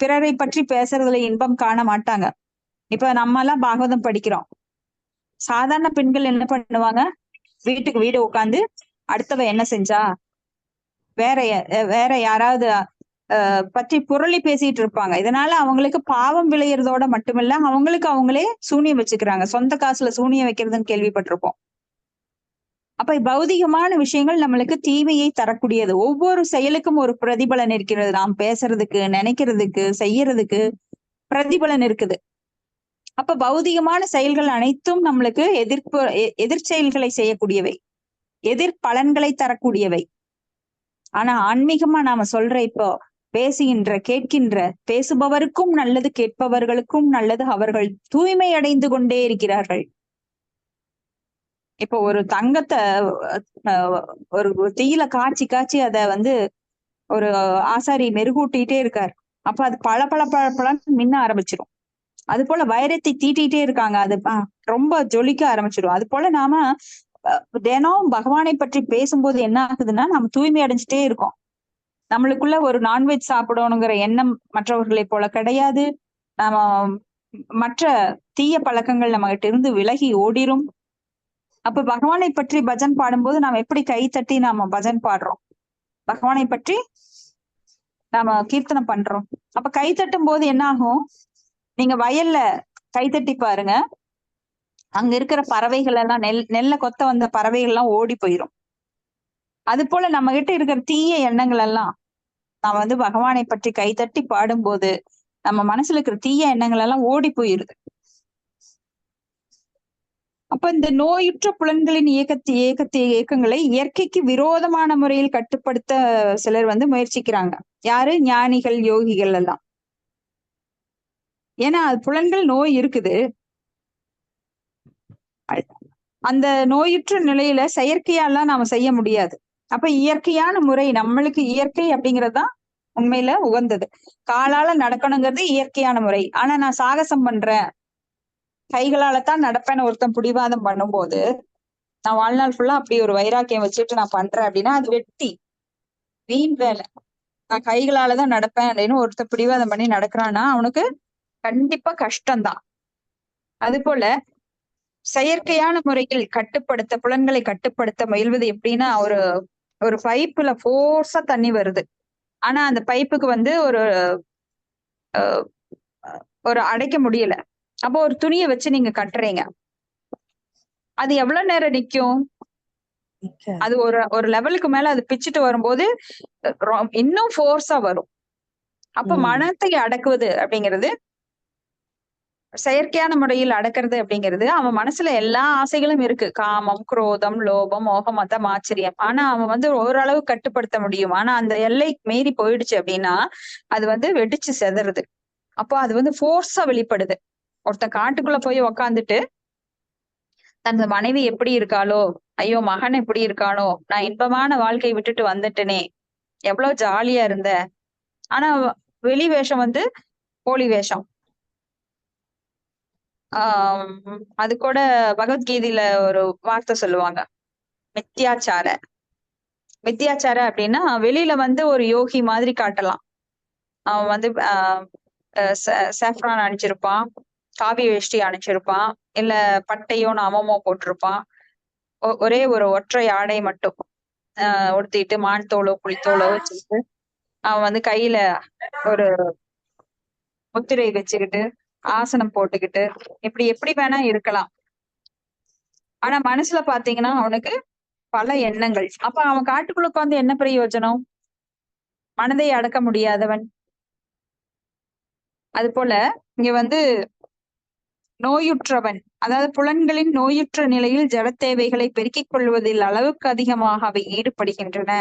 பிறரை பற்றி பேசுறதுல இன்பம் காண மாட்டாங்க. இப்ப நம்ம எல்லாம் பாகவதம் படிக்கிறோம். சாதாரண பெண்கள் என்ன பண்ணுவாங்க? வீட்டுக்கு வீடு உட்காந்து அடுத்தவ என்ன செஞ்சா, வேற யாராவது பற்றி புரளி பேசிட்டு இருப்பாங்க. இதனால அவங்களுக்கு பாவம் விளையறதோட மட்டுமில்ல, அவங்களுக்கு அவங்களே சூனியம் வச்சுக்கிறாங்க. சொந்த காசுல சூனியம் வைக்கிறதுன்னு கேள்விப்பட்டிருப்போம். அப்ப பௌதிகமான விஷயங்கள் நம்மளுக்கு தீமையை தரக்கூடியது. ஒவ்வொரு செயலுக்கும் ஒரு பிரதிபலன் இருக்கிறது. நாம் பேசுறதுக்கு, நினைக்கிறதுக்கு, செய்யறதுக்கு பிரதிபலன் இருக்குது. அப்ப பௌதிகமான செயல்கள் அனைத்தும் நம்மளுக்கு எதிர் செயல்களை செய்யக்கூடியவை, எதிர் பலன்களை தரக்கூடியவை. ஆனா ஆன்மீகமா நாம சொல்ற இப்போ பேசுகின்ற, கேட்கின்ற, பேசுபவருக்கும் நல்லது, கேட்பவர்களுக்கும் நல்லது. அவர்கள் தூய்மை அடைந்து கொண்டே இருக்கிறார்கள். இப்போ ஒரு தங்கத்தை ஒரு தீயில காய்ச்சி அத ஒரு ஆசாரி மெருகூட்டிட்டே இருக்காரு. அப்ப அது பல மின்ன ஆரம்பிச்சிடும். அது போல வைரத்தை தீட்டிட்டே இருக்காங்க, அது ரொம்ப ஜொலிக்க ஆரம்பிச்சிடும். அது போல நாம தினம் பகவானை பற்றி பேசும்போது என்ன ஆகுதுன்னா, நம்ம தூய்மை அடைஞ்சிட்டே இருக்கோம். நம்மளுக்குள்ள ஒரு நான்வெஜ் சாப்பிடணுங்கிற எண்ணம் மற்றவர்களை போல கிடையாது. நாம மற்ற தீய பழக்கங்கள் நம்ம கிட்ட இருந்து விலகி ஓடிரும். அப்ப பகவானை பற்றி பஜன் பாடும்போது நாம் எப்படி கை தட்டி நாம பஜன் பாடுறோம், பகவானை பற்றி நாம கீர்த்தனை பண்றோம். அப்ப கை தட்டும் போது என்ன ஆகும்? நீங்க வயல்ல கைத்தட்டி பாருங்க, அங்க இருக்கிற பறவைகள் எல்லாம் நெல்ல கொத்த வந்த பறவைகள் எல்லாம் ஓடி போயிரும். அது போல நம்ம கிட்ட இருக்கிற தீய எண்ணங்கள் எல்லாம் நான் பகவானை பற்றி கைத்தட்டி பாடும்போது நம்ம மனசுல இருக்கிற தீய எண்ணங்கள் எல்லாம் ஓடி போயிருது. அப்ப இந்த நோயுற்ற புலன்களின் இயக்கங்களை இயற்கைக்கு விரோதமான முறையில் கட்டுப்படுத்த சிலர் முயற்சிக்கிறாங்க. யாரு? ஞானிகள், யோகிகள் எல்லாம். ஏன்னா புலன்கள் நோய் இருக்குது. அந்த நோயுற்ற நிலையில செயற்கையாலாம் நாம செய்ய முடியாது. அப்ப இயற்கையான முறை, நம்மளுக்கு இயற்கை அப்படிங்கறதுதான் உண்மையில உகந்தது. காலால நடக்கணுங்கிறது இயற்கையான முறை. ஆனா நான் சாகசம் பண்றேன், கைகளால தான் நடப்பேன்னு ஒருத்தன் பிடிவாதம் பண்ணும்போது, நான் வாழ்நாள் ஃபுல்லா அப்படி ஒரு வைராக்கியம் வச்சுட்டு நான் பண்றேன் அப்படின்னா அது வெட்டி வீண் வேலை. நான் கைகளாலதான் நடப்பேன் அப்படின்னு ஒருத்தர் பிடிவாதம் பண்ணி நடக்கிறான்னா அவனுக்கு கண்டிப்பா கஷ்டம்தான். அது போல செயற்கையான முறையில் கட்டுப்படுத்த, புலன்களை கட்டுப்படுத்த முயல்வது எப்படின்னா, ஒரு பைப்புல ஃபோர்ஸா தண்ணி வருது. ஆனா அந்த பைப்புக்கு வந்து ஒரு அடைக்க முடியல. அப்போ ஒரு துணியை வச்சு நீங்க கட்டுறீங்க, அது எவ்வளவு நேரம் நிக்கும்? அது ஒரு லெவலுக்கு மேல அது பிச்சுட்டு வரும்போது இன்னும் ஃபோர்ஸா வரும். அப்ப மனத்தை அடக்குவது அப்படிங்கிறது, செயற்கையான முறையில் அடக்கிறது அப்படிங்கிறது, அவன் மனசுல எல்லா ஆசைகளும் இருக்கு. காமம், குரோதம், லோபம், மோகம், மதம், ஆச்சரியம். ஆனா அவன் வந்து ஓரளவு கட்டுப்படுத்த முடியும். ஆனா அந்த எல்லை மீறி போயிடுச்சு அப்படின்னா அது வந்து வெடிச்சு செதறுது. அப்போ அது வந்து ஃபோர்ஸா வெளிப்படுது. ஒருத்தன் காட்டுக்குள்ள போய் உக்காந்துட்டு தனது மனைவி எப்படி இருக்காளோ, ஐயோ மகன் எப்படி இருக்கானோ, நான் இன்பமான வாழ்க்கையை விட்டுட்டு வந்துட்டேனே, எவ்வளவு ஜாலியா இருந்த. ஆனா வெளி வேஷம் வந்து போலி வேஷம். அது கூட பகவத்கீதையில ஒரு வார்த்தை சொல்லுவாங்க, மித்யாச்சார. மித்யாச்சார அப்படின்னா வெளியில வந்து ஒரு யோகி மாதிரி காட்டலாம். அவன் வந்து சாஃப்ரான் அணிச்சிருப்பான், காவி வேஷ்டி அணிச்சிருப்பான், இல்ல பட்டையோ நாமமோ போட்டிருப்பான், ஒரே ஒரு ஒற்றை ஆடை மட்டும் உடுத்திட்டு மான் தோலோ புலித்தோலோ வச்சுக்கிட்டு அவன் வந்து கையில ஒரு முத்திரை வச்சுக்கிட்டு ஆசனம் போட்டுக்கிட்டு எப்படி வேணா இருக்கலாம். ஆனா மனசுல பாத்தீங்கன்னா அவனுக்கு பல எண்ணங்கள். அப்ப அவன் காட்டுக்குள்ள உட்கார்ந்து என்ன பிரயோஜனம்? மனதை அடக்க முடியாதவன். அது போல இங்க வந்து நோயுற்றவன், அதாவது புலன்களின் நோயுற்ற நிலையில் ஜடத்தேவைகளை பெருக்கிக் கொள்வதில் அளவுக்கு அதிகமாக அவை ஈடுபடுகின்றன.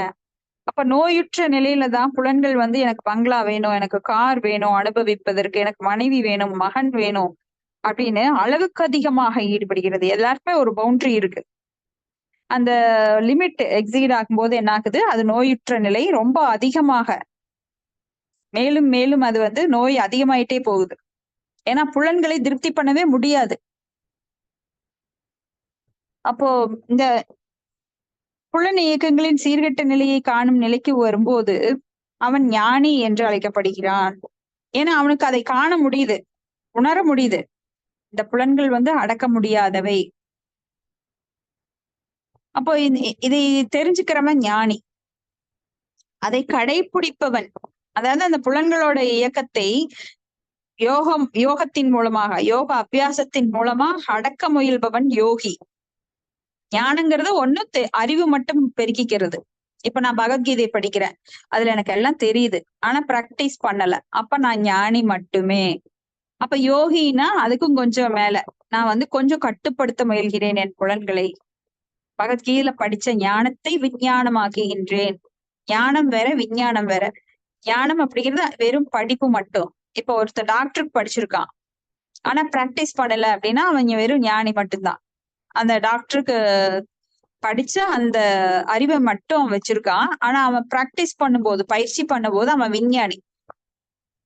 அப்ப நோயுற்ற நிலையில தான் புலன்கள் வந்து எனக்கு பங்களா வேணும், எனக்கு கார் வேணும் அனுபவிப்பதற்கு, எனக்கு மனைவி வேணும், மகன் வேணும் அப்படின்னு அளவுக்கு அதிகமாக ஈடுபடுகிறது. எல்லாருக்குமே ஒரு பவுண்டரி இருக்கு. அந்த லிமிட் எக்ஸீட் ஆகும்போது என்ன ஆகுது? அது நோயுற்ற நிலை ரொம்ப அதிகமாக மேலும் மேலும் அது வந்து நோய் அதிகமாயிட்டே போகுது. ஏன்னா புலன்களை திருப்தி பண்ணவே முடியாது. அப்போ இந்த புலன் இயக்கங்களின் சீர்கெட்ட நிலையை காணும் நிலைக்கு வரும்போது அவன் ஞானி என்று அழைக்கப்படுகிறான். ஏன்னா அவனுக்கு அதை காண முடியுது, உணர முடியுது. இந்த புலன்கள் வந்து அடக்க முடியாதவை. அப்போ இதை தெரிஞ்சுக்கிறவன் ஞானி. அதை கடைபிடிப்பவன், அதாவது அந்த புலன்களோட இயக்கத்தை யோகத்தின் மூலமாக, யோக அபியாசத்தின் மூலமா அடக்க முயல்பவன் யோகி. ஞானங்கிறது ஒண்ணு அறிவு மட்டும் பெருக்கிக்கிறது. இப்ப நான் பகவத்கீதை படிக்கிறேன், அதுல எனக்கு எல்லாம் தெரியுது, ஆனா பிராக்டிஸ் பண்ணல, அப்ப நான் ஞானி மட்டுமே. அப்ப யோகினா அதுக்கும் கொஞ்சம் மேல, நான் வந்து கொஞ்சம் கட்டுப்படுத்த முயல்கிறேன் என் புலன்களை. பகவத்கீதையில படிச்ச ஞானத்தை விஞ்ஞானமாக்குகின்றேன். ஞானம் வேற, விஞ்ஞானம் வேற. ஞானம் அப்படிங்கிறது வெறும் படிப்பு மட்டும். இப்ப ஒருத்தர் டாக்டருக்கு படிச்சிருக்கான், ஆனா பிராக்டிஸ் பண்ணல அப்படின்னா அவன் வெறும் ஞானி மட்டும்தான். அந்த டாக்டருக்கு படிச்ச அந்த அறிவை மட்டும் வச்சிருக்கான், ஆனா அவன் பிராக்டிஸ் பண்ணும்போது, பயிற்சி பண்ணும்போது அவன் விஞ்ஞானி.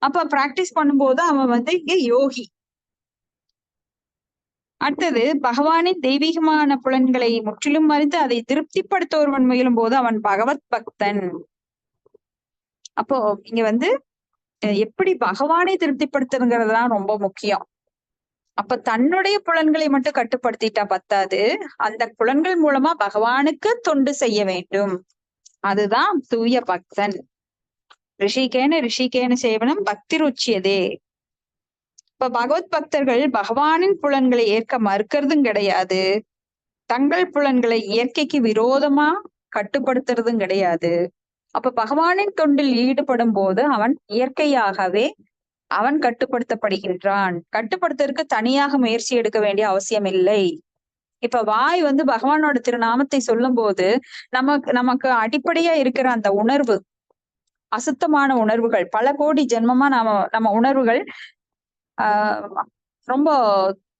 அப்ப பிராக்டிஸ் பண்ணும்போது அவன் வந்து இங்க யோகி. அடுத்தது, பகவானின் தெய்வீகமான புலன்களை முற்றிலும் அறிந்து அதை திருப்திப்படுத்த ஒருவன் முயலும் போது அவன் பகவத் பக்தன். அப்போ இங்க வந்து எப்படி பகவானை திருப்திப்படுத்துறதுங்கிறதுதான் ரொம்ப முக்கியம். அப்ப தன்னுடைய புலன்களை மட்டும் கட்டுப்படுத்திட்டா பத்தாது, அந்த புலன்கள் மூலமா பகவானுக்கு தொண்டு செய்ய வேண்டும். அதுதான் தூய பக்தன். ரிஷிகேன சேவனம் பக்தி ருச்சியதே. இப்ப பகவத் பக்தர்கள் பகவானின் புலன்களை ஏற்க மறுக்கிறதும் கிடையாது, தங்கள் புலன்களை இயற்கைக்கு விரோதமா கட்டுப்படுத்துறதும் கிடையாது. அப்ப பகவானின் தொண்டில் ஈடுபடும் போது அவன் இயற்கையாகவே அவன் கட்டுப்படுத்தப்படுகின்றான். கட்டுப்படுத்துறதுக்கு தனியாக முயற்சி எடுக்க வேண்டிய அவசியம் இல்லை. இப்ப வாய் வந்து பகவானோட திருநாமத்தை சொல்லும் போது நமக்கு அடிப்படையா இருக்கிற அந்த உணர்வு, அசுத்தமான உணர்வுகள், பல கோடி ஜென்மமா நம்ம உணர்வுகள் ரொம்ப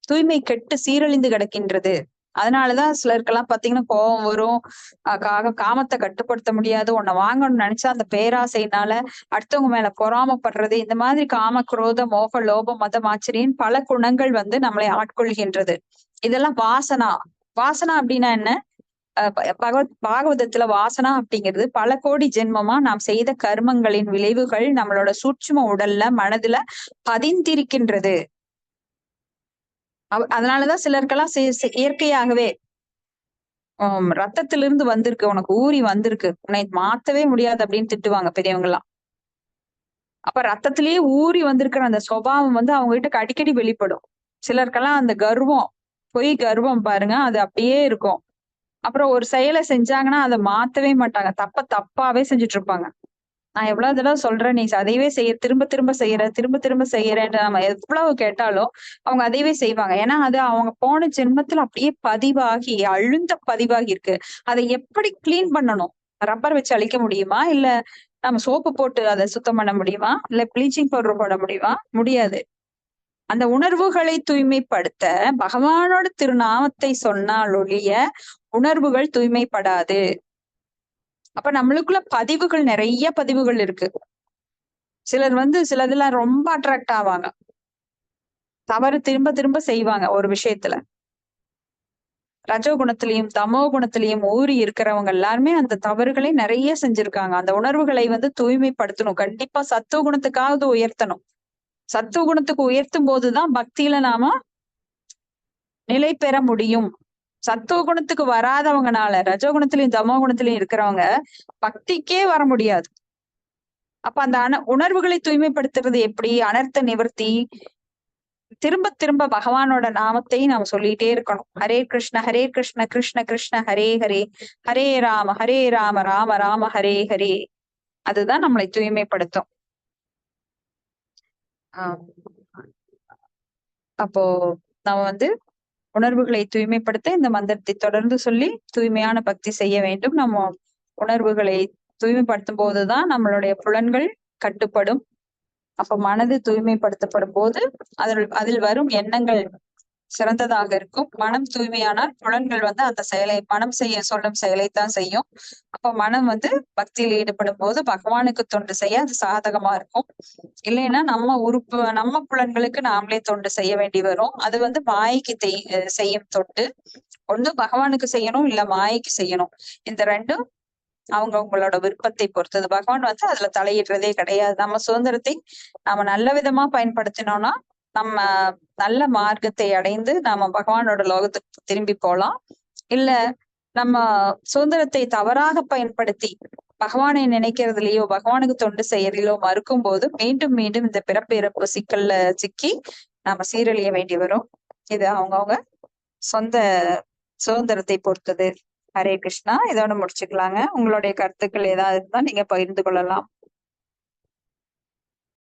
தூய்மை கெட்டு சீரழிந்து கிடக்கின்றது. அதனாலதான் சிலருக்கெல்லாம் பாத்தீங்கன்னா கோபம் வரும். காமத்தை கட்டுப்படுத்த முடியாது. உன்னை வாங்கணும்னு நினைச்சா அந்த பேராசைனால அடுத்தவங்க மேல பொறாமப்படுறது, இந்த மாதிரி காம, குரோத, மோக, லோபம், மதம், ஆச்சரியம் பல குணங்கள் வந்து நம்மளை ஆட்கொள்கின்றது. இதெல்லாம் வாசனா. வாசனா அப்படின்னா என்ன? பாகவதத்துல வாசனா அப்படிங்கிறது பல கோடி ஜென்மமா நாம் செய்த கர்மங்களின் விளைவுகள் நம்மளோட சூட்சும உடல்ல, மனதுல பதிந்திருக்கின்றது. அதனாலதான் சிலருக்கெல்லாம் இயற்கையாகவே ரத்தத்திலிருந்து வந்திருக்கு, உனக்கு ஊறி வந்திருக்கு, உன்னை மாத்தவே முடியாது அப்படின்னு திட்டுவாங்க பெரியவங்க எல்லாம். அப்ப ரத்தத்திலேயே ஊறி வந்திருக்கிற அந்த சுபாவம் வந்து அவங்க கிட்ட அடிக்கடி வெளிப்படும். சிலருக்கெல்லாம் அந்த கர்வம், பொய் கர்வம் பாருங்க, அது அப்படியே இருக்கும். அப்புறம் ஒரு செயலை செஞ்சாங்கன்னா அதை மாத்தவே மாட்டாங்க, தப்பாவே செஞ்சுட்டு இருப்பாங்க. நான் எவ்வளவு தடவை சொல்றேன், நீ அதையவே திரும்ப திரும்ப செய்யறேன்னு நம்ம எவ்வளவு கேட்டாலும் அவங்க அதையவே செய்வாங்க. ஏன்னா அது அவங்க போன ஜென்மத்துல அப்படியே பதிவாகி அழுந்த பதிவாகி இருக்கு. அதை எப்படி கிளீன் பண்ணணும்? ரப்பர் வச்சு அழிக்க முடியுமா? இல்ல நம்ம சோப்பு போட்டு அதை சுத்தம் பண்ண முடியுமா? இல்ல ப்ளீச்சிங் பவுடர் போட முடியுமா? முடியாது. அந்த உணர்வுகளை தூய்மைப்படுத்த பகவானோட திருநாமத்தை சொன்னால் ஒழிய உணர்வுகள் தூய்மைப்படாது. அப்ப நம்மளுக்குள்ள பதிவுகள், நிறைய பதிவுகள் இருக்கு. சிலர் வந்து சிலதெல்லாம் ரொம்ப அட்ராக்ட் ஆவாங்க, தவறு திரும்ப திரும்ப செய்வாங்க ஒரு விஷயத்துல. ரஜோ குணத்திலையும் தமோ குணத்திலையும் ஊறி இருக்கிறவங்க எல்லாருமே அந்த தவறுகளை நிறைய செஞ்சிருக்காங்க. அந்த உணர்வுகளை வந்து தூய்மைப்படுத்தணும். கண்டிப்பா சத்துவ குணத்துக்காவது உயர்த்தணும். சத்துவ குணத்துக்கு உயர்த்தும் போதுதான் பக்தியில நாம நிலை பெற முடியும். சத்துவ குணத்துக்கு வராதவங்கனால, ரஜோகுணத்திலையும் தமோ குணத்திலையும் இருக்கிறவங்க பக்திக்கே வர முடியாது. அப்ப அந்த உணர்வுகளை தூய்மைப்படுத்துறது எப்படி? அனர்த்த நிவர்த்தி. திரும்ப திரும்ப பகவானோட நாமத்தை நாம சொல்லிட்டே இருக்கணும். ஹரே கிருஷ்ண கிருஷ்ண கிருஷ்ண ஹரே ஹரே, ஹரே ராம ராம ராம ஹரே ஹரே. அதுதான் நம்மளை தூய்மைப்படுத்தும். அப்போ நாம வந்து உணர்வுகளை தூய்மைப்படுத்த இந்த மந்திரத்தை தொடர்ந்து சொல்லி தூய்மையான பக்தி செய்ய வேண்டும். நம்ம உணர்வுகளை தூய்மைப்படுத்தும் போதுதான் நம்மளுடைய புலன்கள் கட்டுப்படும். அப்ப மனது தூய்மைப்படுத்தப்படும் போது அதில் வரும் எண்ணங்கள் சிறந்ததாக இருக்கும். மனம் தூய்மையானால் புலன்கள் வந்து அந்த செயலை, மனம் செய்ய சொல்லும் செயலைத்தான் செய்யும். அப்ப மனம் வந்து பக்தியில் ஈடுபடும் போது பகவானுக்கு தொண்டு செய்ய அது சாதகமா இருக்கும். இல்லைன்னா நம்ம புலன்களுக்கு நாமளே தொண்டு செய்ய வேண்டி வரும். அது வந்து மாயைக்கு செய்யும் தொண்டு. ஒண்ணு பகவானுக்கு செய்யணும், இல்ல மாயைக்கு செய்யணும். இந்த ரெண்டும் அவங்களோட விருப்பத்தை பொறுத்தது. பகவான் வந்து அதுல தலையிடுறதே கிடையாது. நம்ம சுதந்திரத்தை நாம நல்ல விதமா பயன்படுத்தினோம்னா நம்ம நல்ல மார்க்கத்தை அடைந்து நாம பகவானோட லோகத்துக்கு திரும்பி போலாம். இல்ல நம்ம சுதந்திரத்தை தவறாக பயன்படுத்தி பகவானை நினைக்கிறதுலயோ பகவானுக்கு தொண்டு செய்யறதிலோ மறுக்கும் போது மீண்டும் மீண்டும் இந்த பிறப்பு சிக்கல்ல சிக்கி நாம சீரழிய வேண்டி வரும். இது அவங்கவுங்க சொந்த சுதந்திரத்தை பொறுத்தது. ஹரே கிருஷ்ணா. இதோட முடிச்சுக்கலாங்க. உங்களுடைய கருத்துக்கள் ஏதாவது இருந்தா நீங்க பகிர்ந்து கொள்ளலாம்.